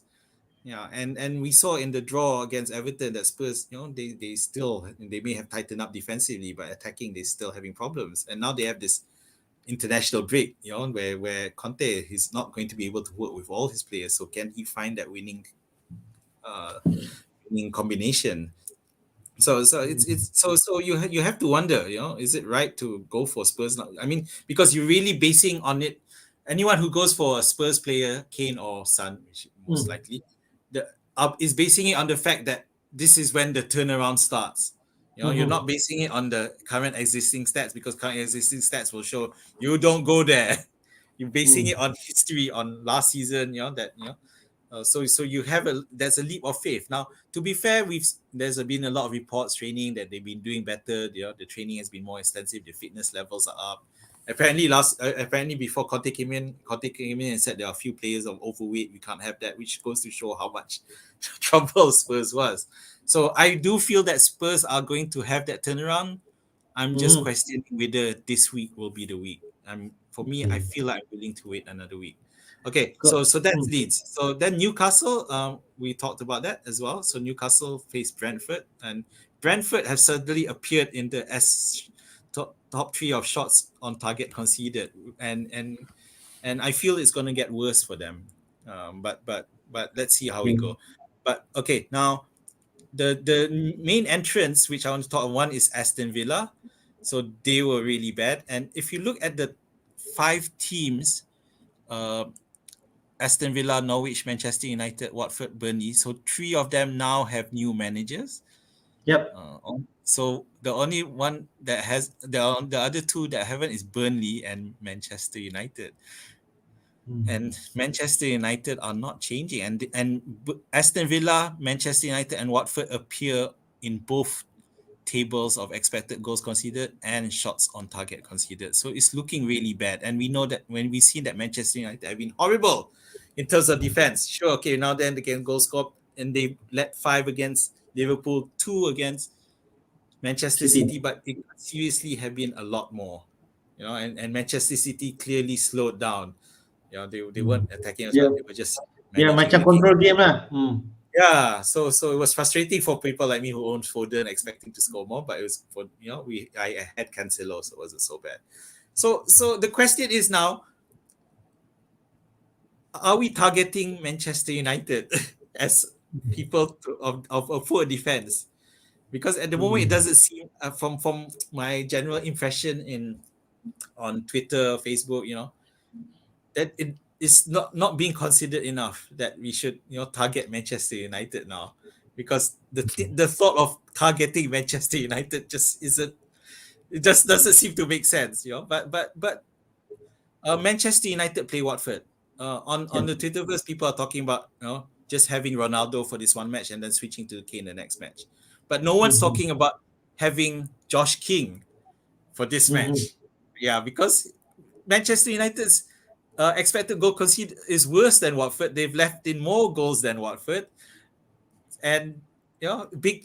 Speaker 2: Yeah, and we saw in the draw against Everton that Spurs, they may have tightened up defensively, but attacking they're still having problems. And now they have this international break, where Conte is not going to be able to work with all his players. So can he find that winning combination? So you have to wonder, is it right to go for Spurs now? I mean, because you're really basing on it. Anyone who goes for a Spurs player, Kane or Son, which most
Speaker 1: Hmm.
Speaker 2: likely, the is basing it on the fact that this is when the turnaround starts. You're
Speaker 1: Mhm.
Speaker 2: not basing it on the current existing stats, because current existing stats will show you don't go there. You're basing
Speaker 1: Hmm.
Speaker 2: it on history, on last season. So you have there's a leap of faith. Now, to be fair, there's been a lot of reports training that they've been doing better. The training has been more extensive. The fitness levels are up. Apparently before Conte came in and said there are a few players of overweight. We can't have that, which goes to show how much trouble Spurs was. So I do feel that Spurs are going to have that turnaround. I'm just
Speaker 1: Mhm.
Speaker 2: questioning whether this week will be the week. For me, I
Speaker 1: Okay.
Speaker 2: feel like I'm willing to wait another week. Okay,
Speaker 1: Got.
Speaker 2: so that's
Speaker 1: Hmm.
Speaker 2: Leeds. So then Newcastle, we talked about that as well. So Newcastle faced Brentford, and Brentford have suddenly appeared in the top three of shots on target conceded, and I feel it's going to get worse for them. But let's see how we
Speaker 1: Okay.
Speaker 2: go. But okay, now the main entrance which I want to talk on, one is Aston Villa. So they were really bad. And if you look at the five teams, uh, Aston Villa, Norwich, Manchester United, Watford, Burnley. So three of them now have new managers.
Speaker 1: Yep.
Speaker 2: So the only one that has the other two that haven't is Burnley and Manchester United.
Speaker 1: Hmm.
Speaker 2: And Manchester United are not changing, and Aston Villa, Manchester United, and Watford appear in both tables of expected goals conceded and shots on target conceded. So it's looking really bad. And we know that when we see that Manchester United have been horrible in terms of defense. Sure, okay, now then they can goal score, and they led 5 against Liverpool, 2 against Manchester
Speaker 1: City.
Speaker 2: City, but it seriously have been a lot more. And Manchester City clearly slowed down. They
Speaker 1: Hmm.
Speaker 2: weren't attacking as well.
Speaker 1: Yeah.
Speaker 2: They were just
Speaker 1: Yeah,
Speaker 2: managing
Speaker 1: macam
Speaker 2: the game.
Speaker 1: control game lah. Hmm.
Speaker 2: Yeah, so it was frustrating for people like me who owned Foden, expecting to score more, but it was for I had Cancelo, so it wasn't so bad. So the question is now, are we targeting Manchester United as people of a poor defense? Because at the moment it
Speaker 1: Hmm.
Speaker 2: doesn't seem, from my general impression on Twitter, Facebook, that it is not being considered enough that we should target Manchester United now, because the thought of targeting Manchester United just isn't, it just doesn't seem to make sense. But Manchester United play Watford. On
Speaker 1: Yeah.
Speaker 2: the Twitterverse, people are talking about just having Ronaldo for this one match and then switching to Kane the next match, but no one's
Speaker 1: Mhm.
Speaker 2: talking about having Josh King for this
Speaker 1: Mhm.
Speaker 2: match. Yeah, because Manchester United's expected goal concede is worse than Watford. They've left in more goals than Watford, and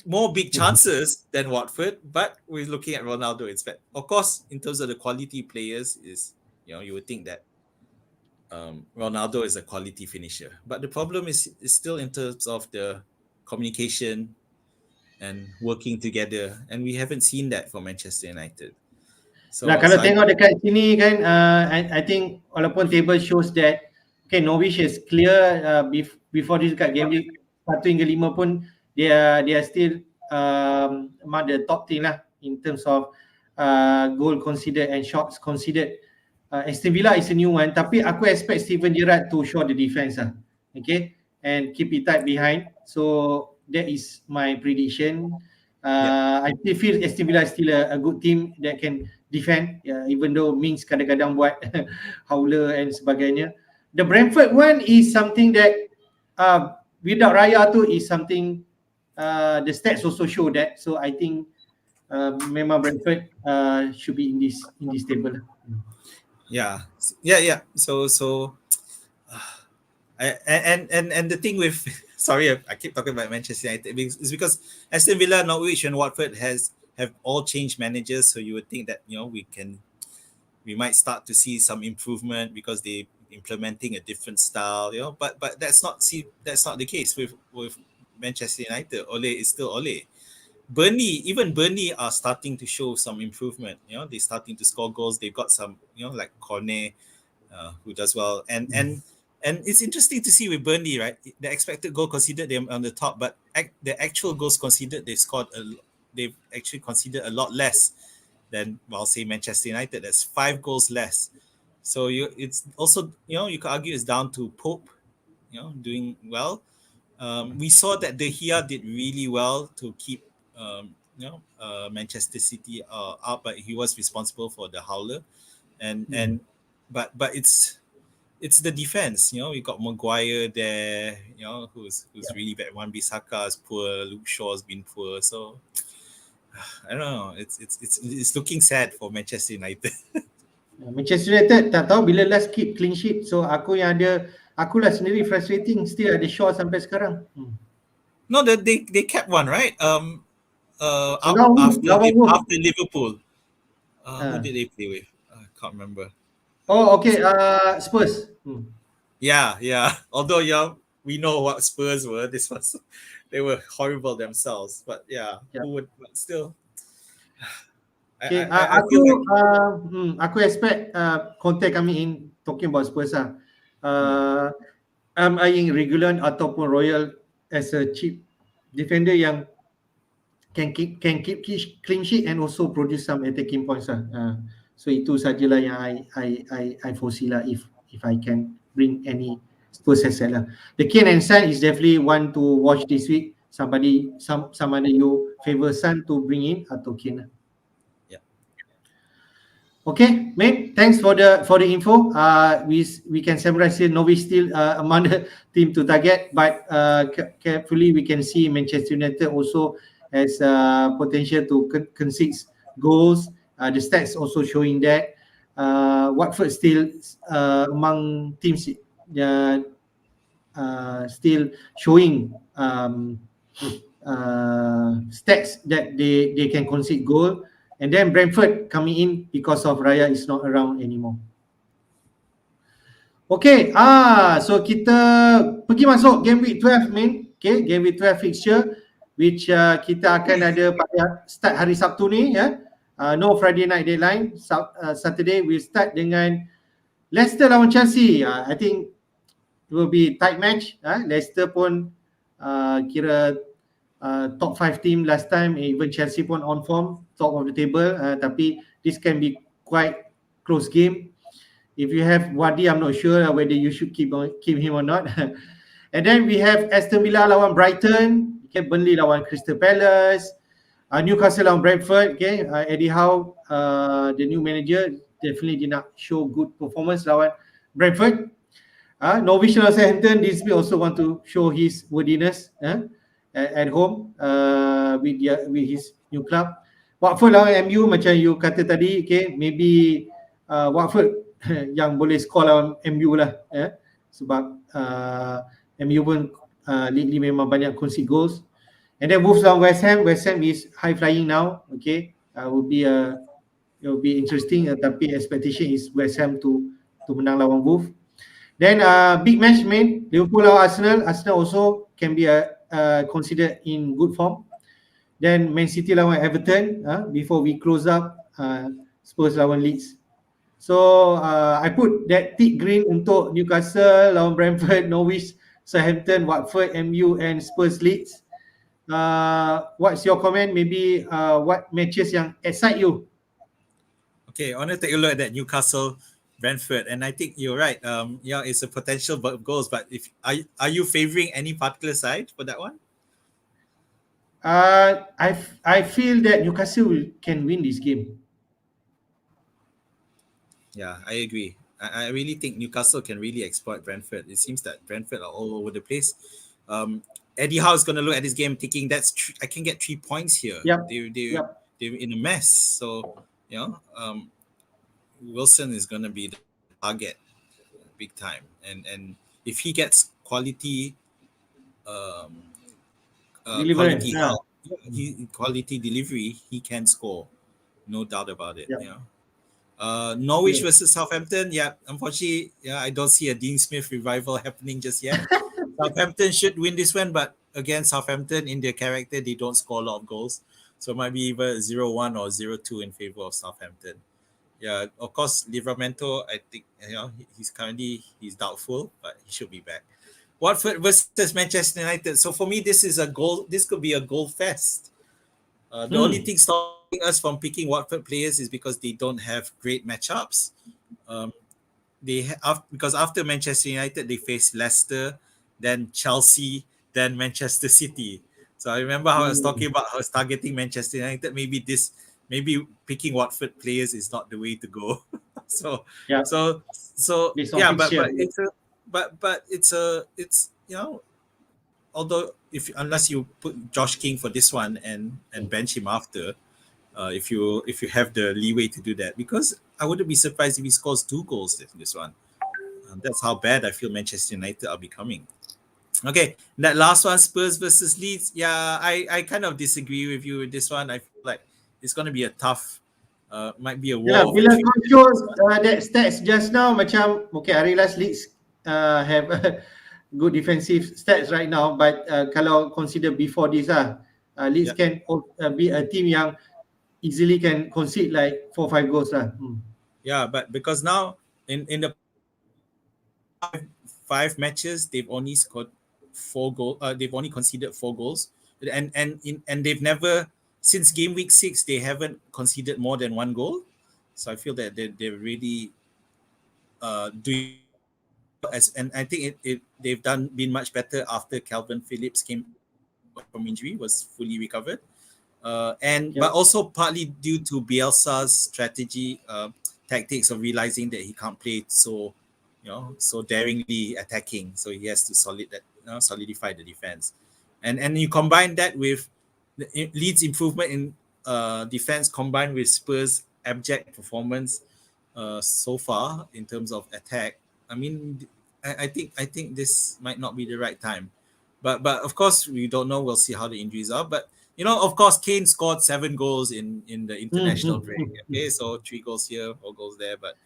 Speaker 2: more big
Speaker 1: Mhm.
Speaker 2: chances than Watford. But we're looking at Ronaldo instead. Of course, in terms of the quality players, you would think that Ronaldo is a quality finisher. But the problem is still in terms of the communication and working together, and we haven't seen that for Manchester United.
Speaker 1: Lah
Speaker 2: So
Speaker 1: kalau
Speaker 2: so I
Speaker 1: tengok dekat sini kan, I think walaupun table shows that okay, Norwich is clear before this dekat game week 1 hingga 5 pun they are still among the top team lah in terms of goal considered and shots considered. Aston Villa is a new one, tapi aku expect Steven Gerrard to show the defense lah. Okay, and keep it tight behind. So that is my prediction.
Speaker 2: yeah.
Speaker 1: I still feel Aston Villa is still a good team that can defend, even though Mings kadang-kadang buat howler and sebagainya. The Brentford one is something that without Raya tu is something the stats also show that. So I think memang Brentford should be in this table.
Speaker 2: Yeah. So and the thing with sorry, I keep talking about Manchester United, is because Aston Villa, Norwich, and Watford have all changed managers. So you would think that we might start to see some improvement because they implementing a different style. But that's not the case with Manchester United. Ole is still Ole. Even Burnley are starting to show some improvement. They're starting to score goals. They've got some, like Cornet, who does well, and it's interesting to see with Burnley, right? The expected goal conceded, they're on the top, but the actual goals conceded, they scored
Speaker 3: they've actually conceded a lot less than, well, say Manchester United. That's 5 goals less. So it's also, you could argue it's down to Pope, doing well. We saw that De Gea did really well to keep Manchester City up, but he was responsible for the howler, and but it's the defense. We got Maguire there, who's really bad. Wan-Bissaka is poor. Luke Shaw's been poor. So I don't know. It's looking sad for Manchester United.
Speaker 1: Manchester United tak tahu bila last keep clean sheet. So akulah sendiri frustrating, still ada Shaw sampai sekarang.
Speaker 3: No, they kept one, right?
Speaker 1: Lawan
Speaker 3: After Liverpool. Who did they play with? I can't remember.
Speaker 1: Oh, okay. Spurs.
Speaker 3: Yeah. Although we know what Spurs were. They were horrible themselves. But who would? But still.
Speaker 1: Okay.
Speaker 3: I feel like
Speaker 1: aku expect Conte coming in talking about Spurs lah. I'm eyeing Regulon ataupun Royal as a cheap defender yang can keep clean sheet and also produce some attacking points lah. So itu sajalah yang I foresee lah if I can bring any Spurs asset lah. The Kane and Son is definitely one to watch this week. Some mana you favor Son to bring in atau Kane lah. Okay, mate. Thanks for the info. We can summarize here. Norwich still among the team to target, but carefully we can see Manchester United also has potential to concede goals. The stats also showing that. Watford still among teams still showing stats that they can concede goal. And then Brentford coming in because of Raya is not around anymore. Okay, so kita pergi masuk game week 12 main. Okay, game week 12 fixture which kita akan ada pada start hari Sabtu ni ya. No Friday night deadline. Saturday we start dengan Leicester lawan Chelsea. I think it will be tight match. Leicester pun kira top 5 team last time, even Chelsea pun on form, top of the table, tapi this can be quite close game. If you have Wadi, I'm not sure whether you should keep him or not. And then we have Aston Villa lawan Brighton, okay, Burnley lawan Crystal Palace, Newcastle lawan Brentford. Okay, Eddie Howe, the new manager, definitely did not show good performance lawan Brentford. Norwich lawan Southampton, this week also want to show his worthiness at home with his new club. Watford lawan MU macam you kata tadi, okay, maybe Watford yang boleh score lawan MU lah, sebab MU pun lately memang banyak concede goals. And then Wolves lawan West Ham. West Ham is high flying now, okay. It will be interesting, tapi expectation is West Ham to menang lawan Wolves. Then big match main Liverpool lawan Arsenal. Arsenal also can be considered in good form. Then Man City lawan Everton. Before we close up, Spurs lawan Leeds. So I put that thick green untuk Newcastle lawan Brentford, Norwich, Southampton, Watford, MU and Spurs Leeds. What's your comment? Maybe what matches yang excite you?
Speaker 3: Okay, I want to take a look at that Newcastle Brentford, and I think you're right. It's a potential goals, but are you favoring any particular side for that one?
Speaker 1: I feel that Newcastle can win this game.
Speaker 3: Yeah, I agree. I really think Newcastle can really exploit Brentford. It seems that Brentford are all over the place. Eddie Howe is going to look at this game thinking I can get 3 points here.
Speaker 1: Yep.
Speaker 3: They're in a mess. So, Wilson is going to be the target big time. And if he gets quality help, quality delivery, he can score. No doubt about it.
Speaker 1: Yep.
Speaker 3: Norwich versus Southampton. Yeah, unfortunately, I don't see a Dean Smith revival happening just yet. Southampton should win this one, but again, Southampton in their character, they don't score a lot of goals. So it might be either 0-1 or 0-2 in favor of Southampton. Yeah, of course, Livramento, I think he's doubtful, but he should be back. Watford versus Manchester United. So for me, this could be a goal fest. The only thing stopping us from picking Watford players is because they don't have great matchups. Because after Manchester United, they face Leicester, then Chelsea, then Manchester City. So I remember how I was talking about how I was targeting Manchester United. Maybe picking Watford players is not the way to go. so
Speaker 1: Yeah.
Speaker 3: so so
Speaker 1: Based on
Speaker 3: yeah, but
Speaker 1: fixture.
Speaker 3: it's although unless you put Josh King for this one and bench him after, if you have the leeway to do that, because I wouldn't be surprised if he scores 2 goals in this one. That's how bad I feel Manchester United are becoming. Okay, that last one, Spurs versus Leeds. Yeah, I kind of disagree with you with this one. I feel like it's going to be a tough, might be a war over
Speaker 1: Bila
Speaker 3: 3.
Speaker 1: kau show that stats just now, macam okay, I realize Leeds have good defensive stats right now, but kalau consider before this Leeds can be a team yang easily can concede like 4-5 goals lah.
Speaker 3: Yeah, but because now in the five matches they've only scored 4 goals. They've only conceded 4 goals, and they've never, since game week 6, they haven't conceded more than 1 goal. So I feel that they're really doing and I think they've been much better after Calvin Phillips came from injury, was fully recovered. But also partly due to Bielsa's strategy, tactics of realizing that he can't play so daringly attacking, so he has to solidify the defense, and you combine that with Leeds' improvement in defense combined with Spurs' abject performance so far in terms of attack. I mean, I think this might not be the right time, but of course we don't know. We'll see how the injuries are, but. Of course, Kane scored 7 goals in the international break. Okay, so 3 goals here, 4 goals there. But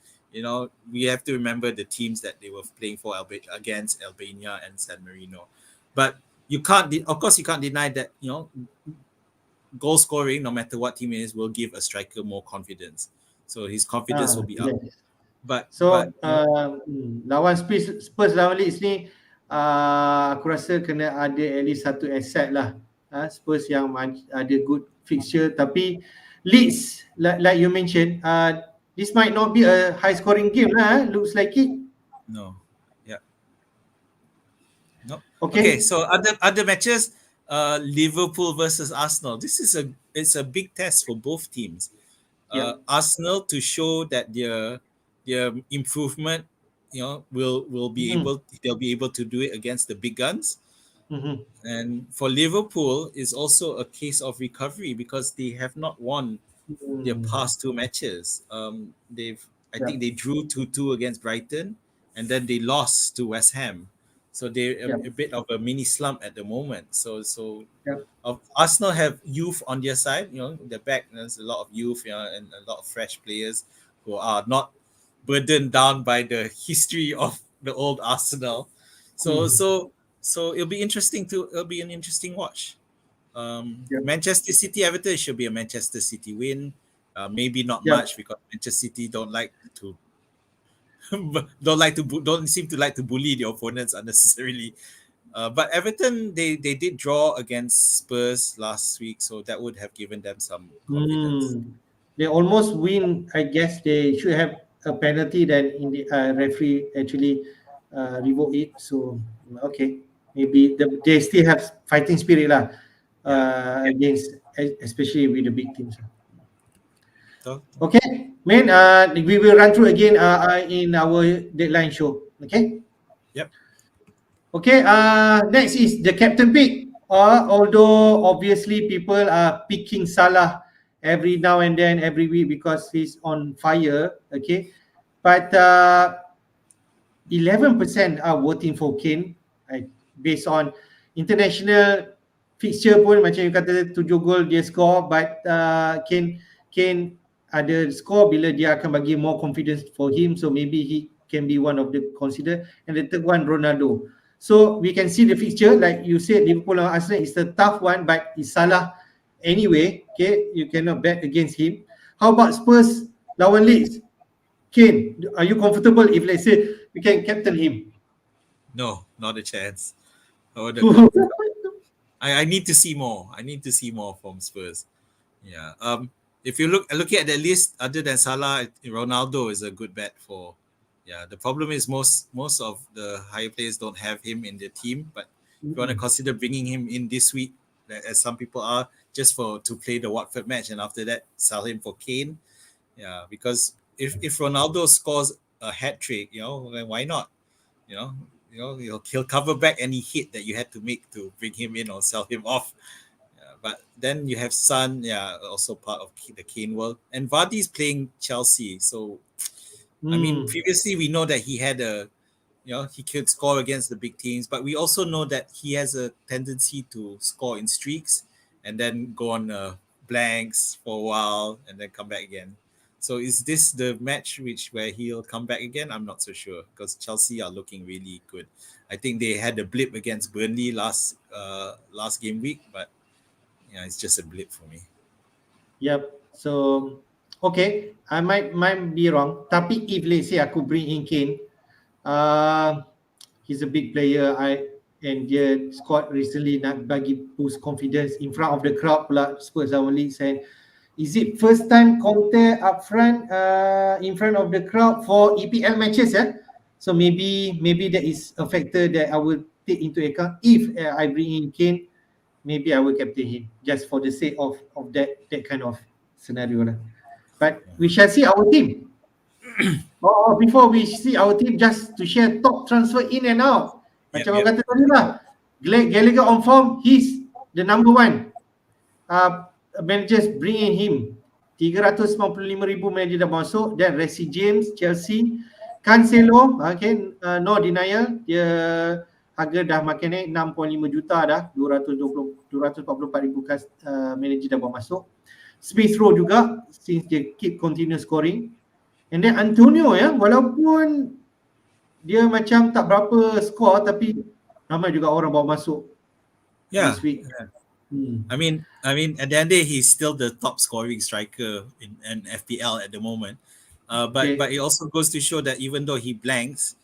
Speaker 3: we have to remember the teams that they were playing for against Albania and San Marino. But you can't deny that goal scoring, no matter what team it is, will give a striker more confidence. So his confidence will be up. But
Speaker 1: lawan Spurs lawan Leeds ni, aku rasa kena ada at least satu asset lah. Spurs yang ada good fixture, tapi Leeds like you mentioned, this might not be a high scoring game lah. Looks like it.
Speaker 3: No. Yeah. No.
Speaker 1: Okay.
Speaker 3: So other matches, Liverpool versus Arsenal. This is it's a big test for both teams. Arsenal to show that their improvement, will be they'll be able to do it against the big guns. And for Liverpool is also a case of recovery because they have not won their past 2 matches. I think they drew 2-2 against Brighton, and then they lost to West Ham. So they're a bit of a mini slump at the moment. So Arsenal have youth on their side. The back, there's a lot of youth, and a lot of fresh players who are not burdened down by the history of the old Arsenal. So it'll be an interesting watch. Manchester City Everton should be a Manchester City win. Maybe not much because Manchester City don't seem to like to bully the opponents unnecessarily. But Everton, they did draw against Spurs last week, so that would have given them some confidence.
Speaker 1: They almost win. I guess they should have a penalty, then in the referee actually revoke it. So okay, maybe they still have fighting spirit lah, against, especially with the big teams. Okay, man. We will run through again in our deadline show. Okay.
Speaker 3: Yep.
Speaker 1: Okay. Next is the captain pick. Although obviously people are picking Salah every now and then, every week because he's on fire. Okay, but 11% are voting for Kane, based on international fixture pun macam you kata 7 gol dia score, but Kane ada score bila dia akan bagi more confidence for him, so maybe he can be one of the consider. And the third one, Ronaldo. So we can see the fixture like you said, Liverpool and Arsenal is a tough one, but it's Salah anyway. Okay, you cannot bet against him. How about Spurs lawan Leeds? Kane, are you comfortable if let's say we can captain him?
Speaker 3: No, not a chance. I need to see more. I need to see more from Spurs. Yeah. If you looking at the list, other than Salah, Ronaldo is a good bet for. Yeah. The problem is most of the higher players don't have him in their team. But if you want to consider bringing him in this week, as some people are, just to play the Watford match, and after that sell him for Kane. Yeah. Because if Ronaldo scores a hat trick, then why not? You know. He'll cover back any hit that you had to make to bring him in or sell him off. But then you have Son, also part of the Kane world, and Vardy's playing Chelsea. So, I mean, previously we know that he had he could score against the big teams, but we also know that he has a tendency to score in streaks and then go on blanks for a while and then come back again. So, is this the match where he'll come back again? I'm not so sure because Chelsea are looking really good. I think they had a blip against Burnley last game week, but it's just a blip for me.
Speaker 1: Yep. So, okay, I might be wrong. Tapi if let's say aku bring in Kane, he's a big player. And dia squad recently nak bagi boost confidence in front of the crowd pula. Spurs only saying, is it first time Conte up front in front of the crowd for EPL matches? So maybe that is a factor that I will take into account if I bring in Kane. Maybe I will captain him just for the sake of that kind of scenario lah. But we shall see our team. Before we see our team, just to share top transfer in and out. Macam orang kata tadi lah, Gallagher on form, he's the number one. Managers bring in him. 395,000 manager dah masuk. Then Reece James, Chelsea. Cancelo, no denial. Dia harga dah makin naik, 6.5 juta dah, 244,000 manager dah buat masuk. Smith Rowe juga, since dia keep continue scoring. And then Antonio walaupun dia macam tak berapa score, tapi ramai juga orang bawa masuk this week.
Speaker 3: I mean, at the end of the day, he's still the top scoring striker in FPL at the moment. But it also goes to show that even though he blanks,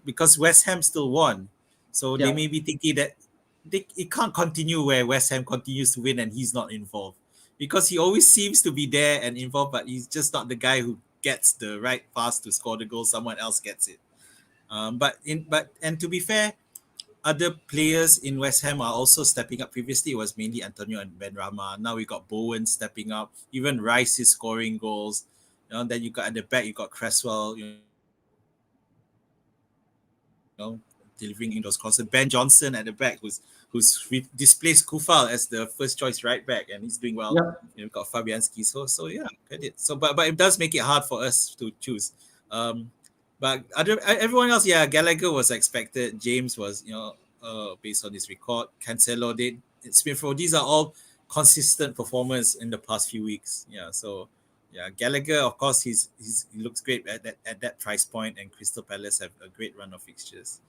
Speaker 3: because West Ham still won, so they may be thinking that it can't continue where West Ham continues to win and he's not involved, because he always seems to be there and involved, but he's just not the guy who gets the right pass to score the goal. Someone else gets it. But to be fair, other players in West Ham are also stepping up. Previously, it was mainly Antonio and Benrahma. Now we got Bowen stepping up. Even Rice is scoring goals. Then you got at the back, you got Cresswell. Delivering in those crosses. Ben Johnson at the back, who's displaced Kufal as the first choice right back, and he's doing well. You've got Fabianski, so yeah, credit. So, but it does make it hard for us to choose. But everyone else, Gallagher was expected. James was, based on his record. Cancelo did. Smith Rowe. These are all consistent performers in the past few weeks. Gallagher, of course, he looks great at that price point, and Crystal Palace have a great run of fixtures.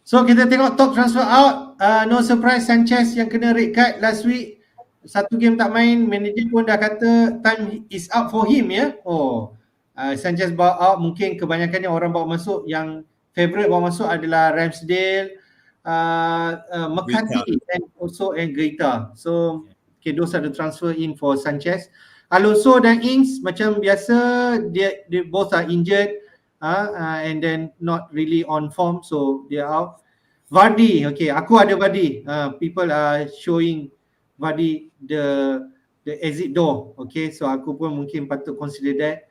Speaker 1: So kita tengok top transfer out. No surprise, Sanchez yang kena red card last week. Satu game tak main, manager pun dah kata time is up for him Sanchez bawa out. Mungkin kebanyakannya orang bawa masuk. Yang favourite bawa masuk adalah Ramsdale, McCarthy and Guaita. So those are the transfer in for Sanchez. Alonso dan Ings macam biasa, they both are injured. And then not really on form, so they're out. Vardy, aku ada Vardy. People are showing Vardy the exit door. So aku pun mungkin patut consider that.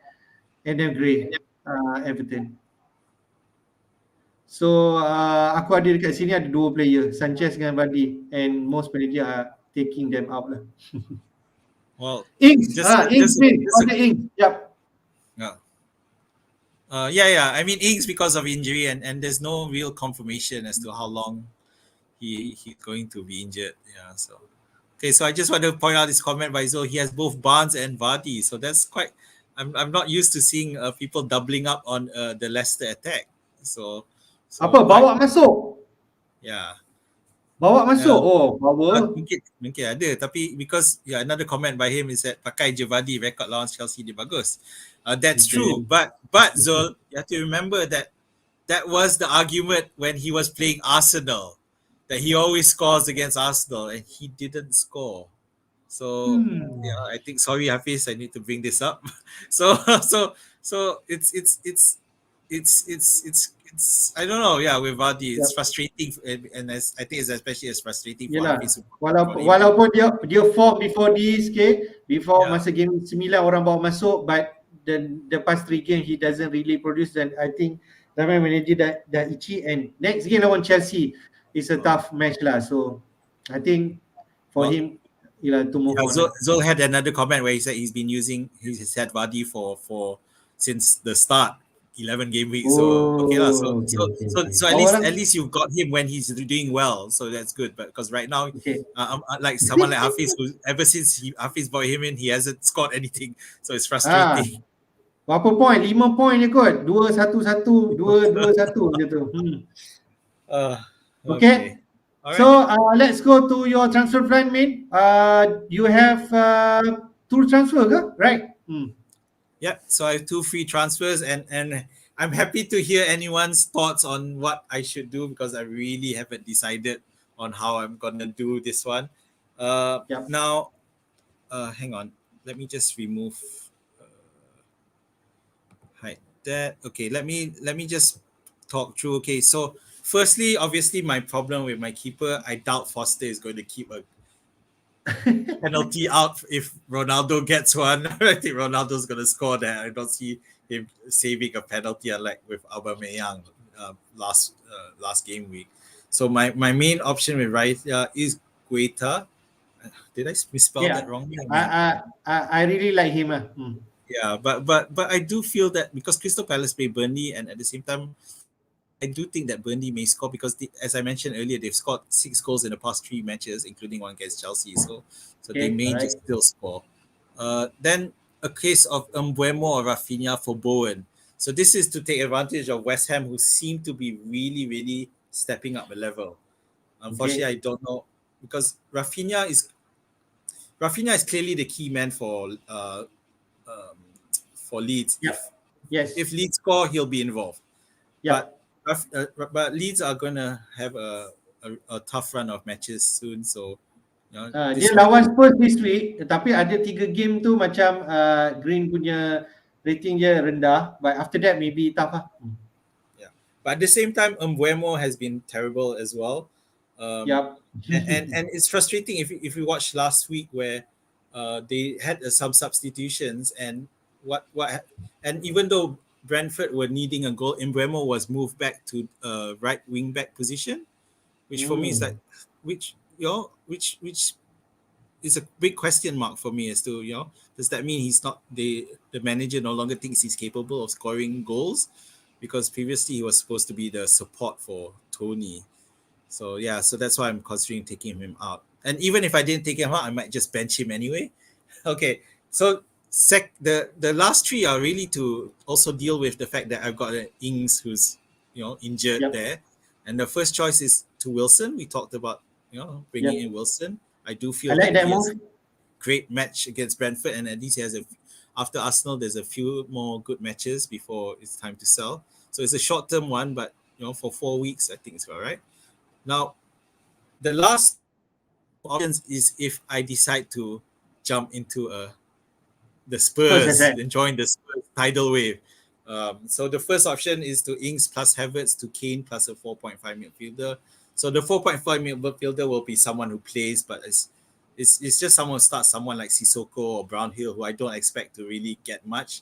Speaker 1: And then Gray, Everton. So aku ada dekat sini ada dua player, Sanchez dengan Vardy, and most manager are taking them out lah.
Speaker 3: Well,
Speaker 1: Ings, Ings. Yep.
Speaker 3: I mean, Ings because of injury, and there's no real confirmation as to how long he's going to be injured. So I just want to point out this comment by Zul. He has both Barnes and Vardy, so that's quite. I'm not used to seeing people doubling up on the Leicester attack. So
Speaker 1: apa bawa masuk? Bawa masuk. Power.
Speaker 3: Mungkin ada, tapi because another comment by him is that pakai je Vardy, record lawan Chelsea dia bagus. That's true, but Zul, you have to remember that was the argument when he was playing Arsenal, that he always scores against Arsenal, and he didn't score. So yeah, I think sorry Hafiz, I need to bring this up. So it's I don't know. Yeah, with Vardy, it's
Speaker 1: Yep.
Speaker 3: frustrating, and I think it's especially as frustrating for
Speaker 1: Yelah.
Speaker 3: Hafiz.
Speaker 1: Walaupun dia form before this, before
Speaker 3: Yeah.
Speaker 1: masa game 9 orang bawa masuk, but the past 3 games he doesn't really produce, and I think Ramai manager dah itchy, and next game lawan Chelsea is a tough match lah. So I think for
Speaker 3: Well,
Speaker 1: him, to move
Speaker 3: Yeah,
Speaker 1: on.
Speaker 3: Zul had another comment where he said he's had Vardy for since the start, 11 game week. So okay lah. So at least you got him when he's doing well. So that's good. But because right now, like someone like Hafiz, who ever since Hafiz brought him in, he hasn't scored anything. So it's frustrating.
Speaker 1: Berapa point? 5 point je kot. 2-1-1, 2-2-1 je tu. Okay.
Speaker 3: All right.
Speaker 1: So let's go to your transfer plan, mate. You have 2 transfer ke? Right?
Speaker 3: Yeah, so I have 2 free transfers, and I'm happy to hear anyone's thoughts on what I should do, because I really haven't decided on how I'm gonna do this one. Now, hang on, let me just remove hide that. Okay, let me just talk through. Okay, so firstly, obviously my problem with my keeper, I doubt Foster is going to keep a penalty out if Ronaldo gets one. I think Ronaldo's going to score that. I don't see him saving a penalty, unlike with Aubameyang last game week. So my main option with Raita is Guaita. Did I misspell that wrongly?
Speaker 1: I really like him.
Speaker 3: Yeah, but I do feel that because Crystal Palace play Burnley, and at the same time, I do think that Burnley may score because, as I mentioned earlier, they've scored 6 goals in the past 3 matches, including one against Chelsea. So they may just still score. Then a case of Mbeumo or Rafinha for Bowen. So this is to take advantage of West Ham, who seem to be really, really stepping up a level. Unfortunately, I don't know, because Rafinha is clearly the key man for Leeds. If Leeds score, he'll be involved. But Leeds are gonna have a tough run of matches soon. So
Speaker 1: dia lawan Spurs this week, tetapi ada 3 game tu macam Green punya rating dia rendah, but after that maybe tough lah.
Speaker 3: Yeah, but at the same time, Mbeumo has been terrible as well. And it's frustrating if you watch last week where they had some substitutions, and and even though Brentford were needing a goal, Mbeumo was moved back to right wing back position, which for me is like which is a big question mark for me as to, does that mean he's not the manager no longer thinks he's capable of scoring goals, because previously he was supposed to be the support for Tony. So so that's why I'm considering taking him out. And even if I didn't take him out, I might just bench him anyway. Okay, so the last 3 are really to also deal with the fact that I've got an Ings who's injured there, and the first choice is to Wilson. We talked about bringing in Wilson. I do feel
Speaker 1: I like that
Speaker 3: he has
Speaker 1: move.
Speaker 3: a great match against Brentford, and at least he has after Arsenal there's a few more good matches before it's time to sell. So it's a short-term one, but for 4 weeks I think it's all right. Now the last options is if I decide to jump into the Spurs and join the Spurs tidal wave. So the first option is to Ings plus Havertz to Kane plus a 4.5 midfielder. So the 4.5 midfielder will be someone who plays, but it's just someone who starts, someone like Sissoko or Brownhill, who I don't expect to really get much,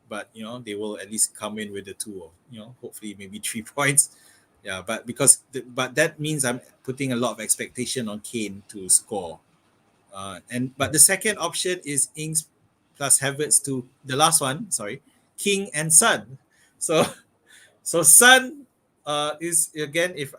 Speaker 3: but they will at least come in with the 2 or hopefully maybe 3 points. Yeah, but but that means I'm putting a lot of expectation on Kane to score. But the second option is Ings plus Havertz to the last one. Sorry, King and Son. So Son is again, if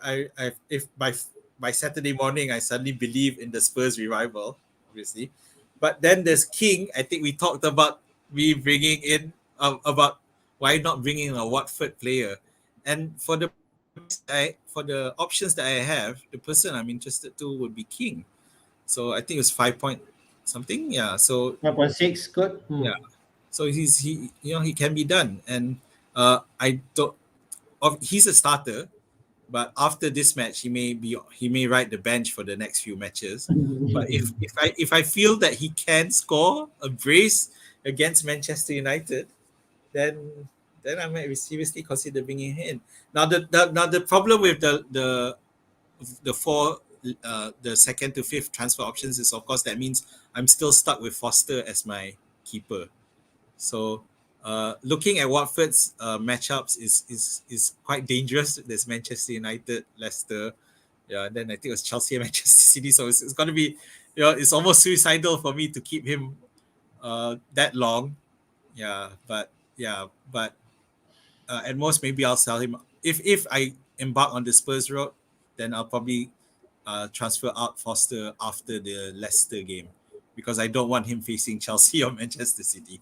Speaker 3: by Saturday morning I suddenly believe in the Spurs revival, obviously. But then there's King. I think we talked about me bringing in about why not bringing in a Watford player, and for the options that I have, the person I'm interested to would be King. So I think it's 5 point something. Yeah. So
Speaker 1: 5.6 good.
Speaker 3: Yeah. So he can be done, and I don't. He's a starter, But after this match, he may ride the bench for the next few matches. But if I feel that he can score a brace against Manchester United, then I might seriously consider bringing him in. Now the problem with the four the second to fifth transfer options is, of course, that means I'm still stuck with Foster as my keeper. So looking at Watford's matchups is quite dangerous. There's Manchester United, Leicester, yeah, and then I think it was Chelsea and Manchester City. So it's going to be, it's almost suicidal for me to keep him that long. But at most maybe I'll sell him if I embark on the Spurs road. Then I'll probably transfer out Foster after the Leicester game, because I don't want him facing Chelsea or Manchester City.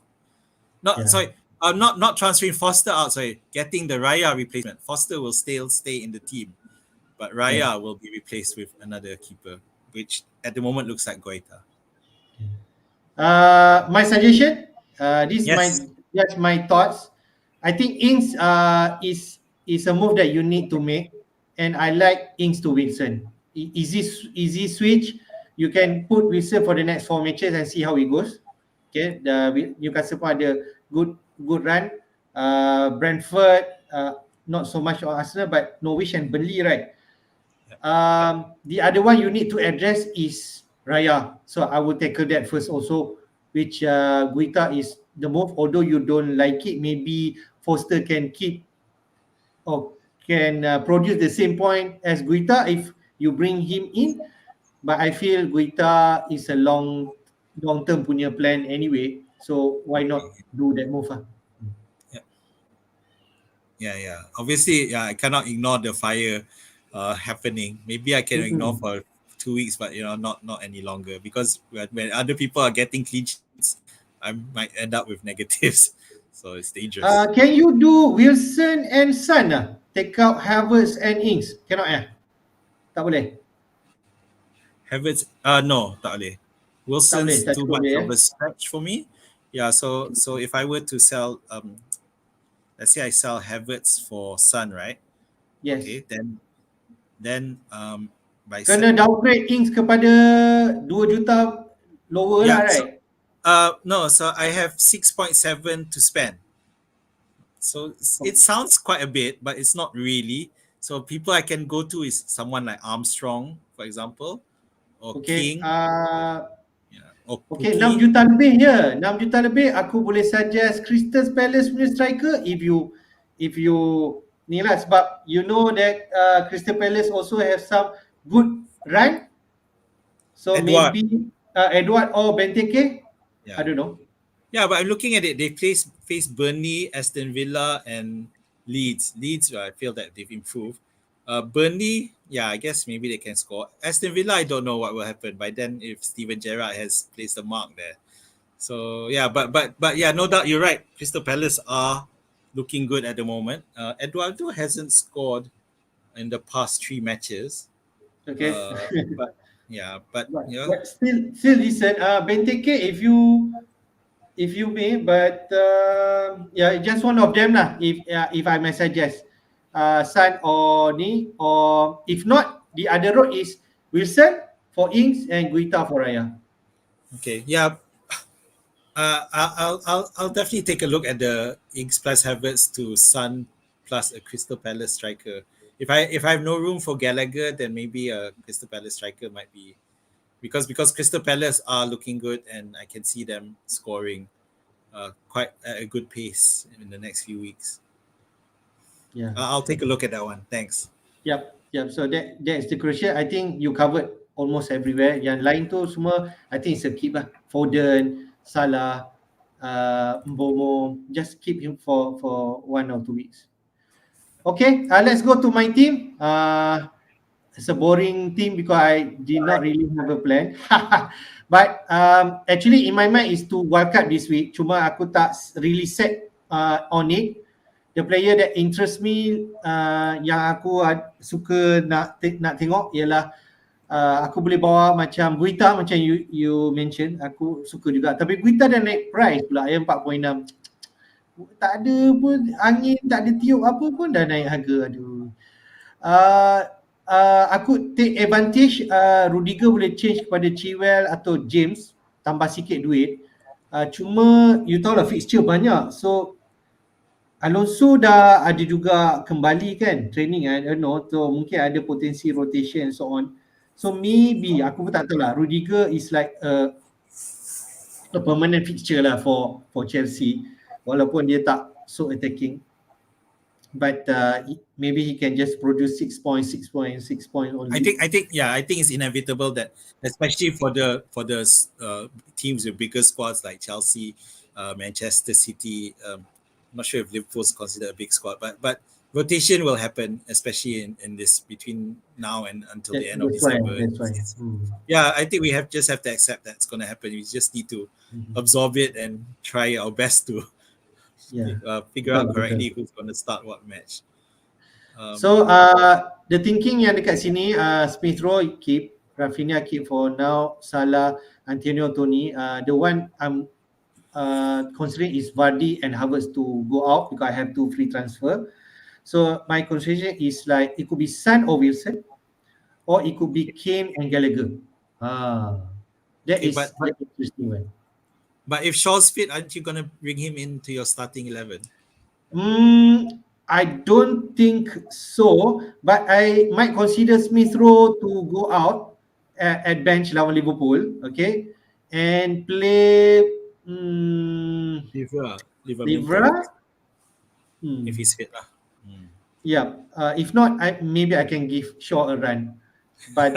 Speaker 3: I'm not transferring Foster out. Sorry, getting the Raya replacement. Foster will still stay in the team, but Raya will be replaced with another keeper, which at the moment looks like Goita.
Speaker 1: My suggestion, this
Speaker 3: Yes.
Speaker 1: just my thoughts. I think Ings is a move that you need to make, and I like Ings to Wilson. Easy switch. You can put Wilson for the next 4 matches and see how it goes. Okay, the Newcastle pun ada good run. Brentford, not so much on Arsenal, but Norwich and Burnley, right? The other one you need to address is Raya. So I will tackle that first also, which Guita is the move. Although you don't like it, maybe Foster can keep or can produce the same point as Guita if you bring him in. But I feel Guita is a long-term punya plan anyway. So why not do that move?
Speaker 3: Yeah. Obviously, I cannot ignore the fire happening. Maybe I can ignore for 2 weeks, but not any longer, because when other people are getting clean sheets, I might end up with negatives. So it's dangerous.
Speaker 1: Can you do Wilson and Son? Take out Havertz and Ings. Cannot tak boleh.
Speaker 3: Havertz, no, tak boleh. Wilson's too much of a stretch for me. Yeah, so if I were to sell, let's say I sell Havertz for Son, right?
Speaker 1: Yes.
Speaker 3: Okay, then by
Speaker 1: kena downgrade Ings kepada 2 juta lower lah, right?
Speaker 3: No, so I have 6.7 to spend. So it sounds quite a bit, but it's not really. So people I can go to is someone like Armstrong, for example, or King.
Speaker 1: Okay, 6 juta lebih je. 6 juta lebih aku boleh suggest Crystal Palace punya striker if you ni lah, sebab you know that Crystal Palace also have some good run. So
Speaker 3: Edward.
Speaker 1: Maybe Edward or Benteke. I don't know.
Speaker 3: Yeah, but I'm looking at it. They face Burnley, Aston Villa, and Leeds. I feel that they've improved. Burnley, I guess maybe they can score. Aston Villa, I don't know what will happen by then if Steven Gerrard has placed a mark there. So but no doubt you're right. Crystal Palace are looking good at the moment. Eduardo hasn't scored in the past 3 matches.
Speaker 1: Okay.
Speaker 3: But
Speaker 1: still decent. Benteke, if you may, but just one of them lah. If I may suggest, Son or ni, or if not, the other road is Wilson for Ings and Guita for Raya.
Speaker 3: Okay, yeah. I'll definitely take a look at the Ings plus Havertz to Son plus a Crystal Palace striker. If I have no room for Gallagher, then maybe a Crystal Palace striker might be, because Crystal Palace are looking good and I can see them scoring quite at a good pace in the next few weeks.
Speaker 1: Yeah,
Speaker 3: I'll take a look at that one. Thanks.
Speaker 1: Yep. So that is the crucial. I think you covered almost everywhere. Yang lain tu semua, I think it's a keep lah. Foden, Salah, Mbomo, just keep him for 1 or 2 weeks. Okay, let's go to my team. It's a boring team because I did not really have a plan. But actually in my mind is to wildcard this week. Cuma aku tak really set on it. The player that interests me, yang aku suka nak tengok ialah aku boleh bawa macam Guita, macam you mention. Aku suka juga. Tapi Guita dah naik price pula, 4.6. Tak ada pun angin, tak ada tiup apa pun dah naik harga. Aduh. Aku take advantage Rudiger boleh change kepada Chilwell atau James, tambah sikit duit. Cuma you tahu lah fixture banyak. So Alonso dah ada juga kembali kan training I don't know. So mungkin ada potensi rotation and so on. So maybe aku pun tak tahu lah. Rudiger is like a permanent fixture lah for Chelsea, walaupun dia tak so attacking. But maybe he can just produce 6 points only.
Speaker 3: I think it's inevitable that, especially for the teams with bigger squads like Chelsea, Manchester City. I'm not sure if Liverpool is considered a big squad, but rotation will happen, especially in this between now and until the end of December.
Speaker 1: That's why.
Speaker 3: Yeah, I think we just have to accept that's going to happen. We just need to absorb it and try our best to figure out correctly who's going to start what match.
Speaker 1: So the thinking yang dekat sini, Smith Rowe keep, Rafinha keep for now, Salah, Antonio, Tony. The one I'm considering is Vardy and Havertz to go out because I have 2 free transfer. So my consideration is like it could be Son or Wilson, or it could be Kane and Gallagher. That is an interesting one.
Speaker 3: But if Shaw's fit, aren't you going to bring him into your starting 11?
Speaker 1: I don't think so, but I might consider Smith Rowe to go out at bench lawan Liverpool, okay, and play
Speaker 3: Livra. If he's fit lah.
Speaker 1: Yeah, if not, maybe I can give Shaw a run, but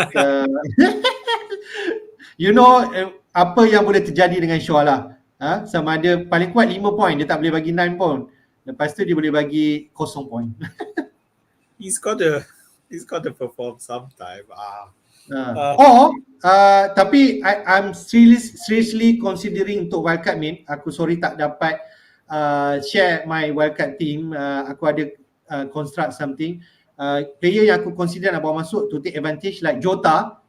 Speaker 1: you know apa yang boleh terjadi dengan Shaw lah. Sama ada paling kuat 5 point, dia tak boleh bagi 9 point. Lepas tu dia boleh bagi 0 point.
Speaker 3: He's got to perform sometime.
Speaker 1: Tapi I'm seriously considering untuk wildcard main. Aku sorry tak dapat share my wildcard team. Aku ada construct something. Player yang aku consider nak bawa masuk to take advantage like Jota.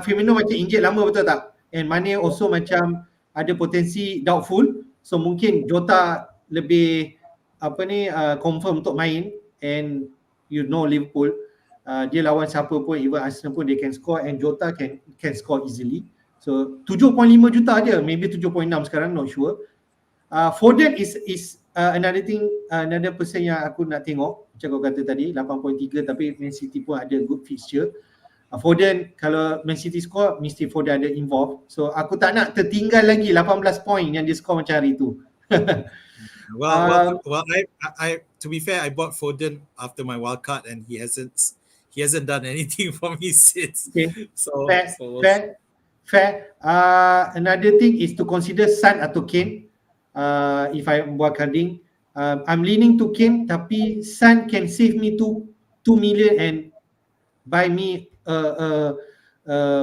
Speaker 1: Firmino macam injured lama, betul tak? And Mane also macam ada potensi doubtful. So mungkin Jota lebih confirm untuk main. And you know Liverpool, dia lawan siapa pun, even Arsenal pun they can score, and Jota can score easily. So 7.5 juta dia, maybe 7.6 sekarang, not sure. Foden is another thing, another person yang aku nak tengok. Macam kau kata tadi 8.3, tapi Man City pun ada good fixture. Foden, kalau Man City score, mesti Foden ada involved. So aku tak nak tertinggal lagi 18 point yang dia score macam hari tu.
Speaker 3: Well, I to be fair, I bought Foden after my wildcard, and he hasn't done anything for me since.
Speaker 1: Okay.
Speaker 3: So
Speaker 1: fair. Another thing is to consider Son atau Kane. If I buat carding, I'm leaning to Kane, tapi Son can save me 2 million and buy me a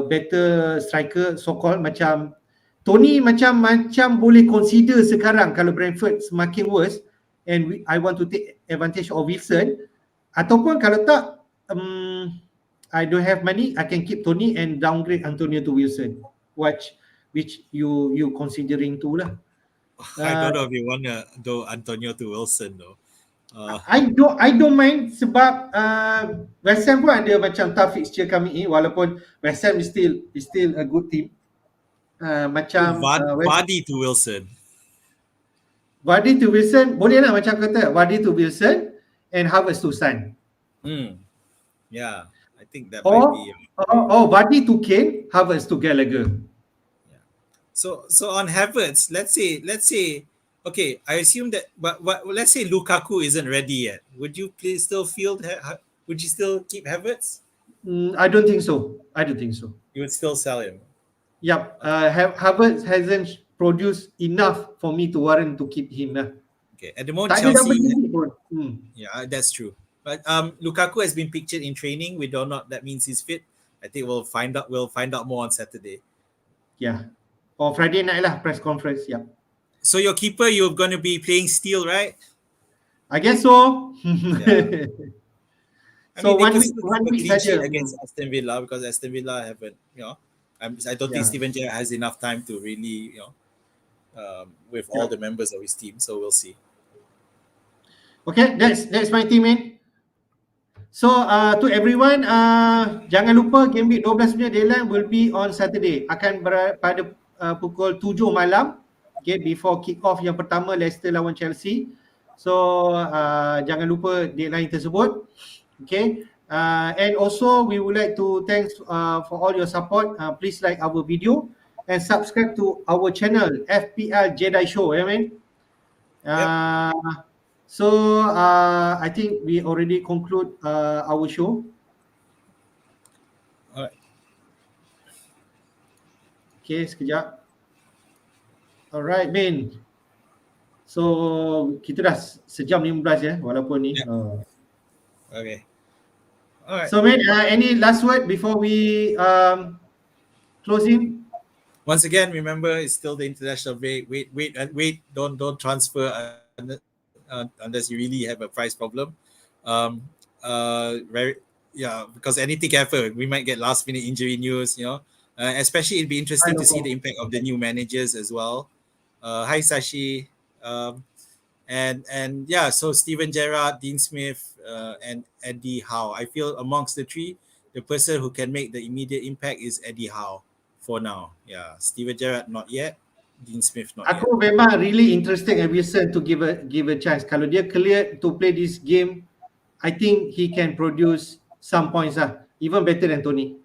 Speaker 1: better striker, so called. Macam Tony macam boleh consider sekarang kalau Brentford semakin worse and I want to take advantage of Wilson, ataupun kalau tak I don't have money, I can keep Tony and downgrade Antonio to Wilson. Which you considering tu lah.
Speaker 3: I don't know if you want to do Antonio to Wilson though.
Speaker 1: I don't mind sebab West Ham pun ada macam tough fixture kami walaupun West Ham is still a good team. Macam
Speaker 3: Vardy to Wilson.
Speaker 1: Vardy to Wilson boleh lah, macam kata Vardy to Wilson and Havertz to Son.
Speaker 3: Yeah, I think that might be.
Speaker 1: Vardy to Kane, Havertz to Gallagher.
Speaker 3: Yeah. So on Havertz, let's say, okay, I assume that, but let's say Lukaku isn't ready yet. Would you still would you still keep Havertz?
Speaker 1: I don't think so.
Speaker 3: You would still sell him.
Speaker 1: Yep. Havertz hasn't produced enough for me to warrant to keep him.
Speaker 3: Okay. At the moment, Chelsea. Yeah, that's true. But Lukaku has been pictured in training. We don't know. That means he's fit. I think we'll find out more on Saturday.
Speaker 1: Yeah. Or Friday night lah, press conference. Yeah.
Speaker 3: So your keeper, you're going to be playing Steele, right?
Speaker 1: I guess so.
Speaker 3: Yeah.
Speaker 1: So one week
Speaker 3: against Aston Villa, because Aston Villa haven't, I don't think Steven Gerrard has enough time to really, with all the members of his team. So we'll see.
Speaker 1: Okay, that's my team, man. So to everyone, jangan lupa game week 12 punya deadline will be on Saturday. Akan pada pukul 7 malam, okay, before kick off yang pertama Leicester lawan Chelsea. So jangan lupa deadline tersebut. Okay. And also we would like to thanks for all your support. Please like our video and subscribe to our channel FPL Jedi Show. I mean, so I think we already conclude our show.
Speaker 3: Alright.
Speaker 1: Okay, sekejap. Alright, Min. So kita dah sejam 15 ya, walaupun ni.
Speaker 3: Okay. Alright.
Speaker 1: So Min, any last word before we closing?
Speaker 3: Once again, remember it's still the international break. Wait. Don't transfer unless you really have a price problem. Because anything can happen. We might get last minute injury news. Especially it'd be interesting to see the impact of the new managers as well. Hi Sashi, and yeah. So Steven Gerrard, Dean Smith, and Eddie Howe. I feel amongst the three, the person who can make the immediate impact is Eddie Howe. For now, yeah. Steven Gerrard not yet, Dean Smith not
Speaker 1: Aku
Speaker 3: yet.
Speaker 1: memang really interested in Wilson to give a chance. Kalau dia clear to play this game, I think he can produce some points lah, even better than Tony.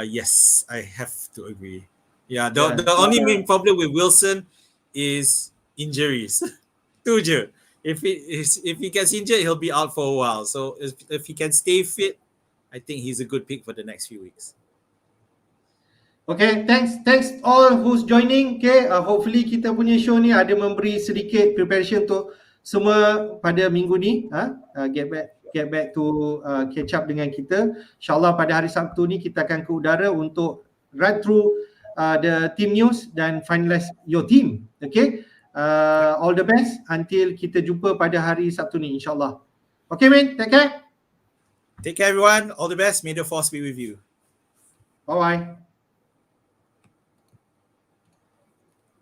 Speaker 3: Yes, I have to agree. Yeah, the only main problem with Wilson is injuries. Tu je. If he gets injured, he'll be out for a while. So if he can stay fit, I think he's a good pick for the next few weeks.
Speaker 1: Okay, thanks all who's joining. Okay, hopefully kita punya show ni ada memberi sedikit preparation untuk semua pada minggu ni. Get back to catch up dengan kita. InsyaAllah pada hari Sabtu ni kita akan ke udara untuk run through the team news dan finalize your team. Okay, all the best until kita jumpa pada hari Sabtu ni insyaAllah. Okay, man, take care.
Speaker 3: Take care everyone. All the best. May the force be with you.
Speaker 1: Bye-bye.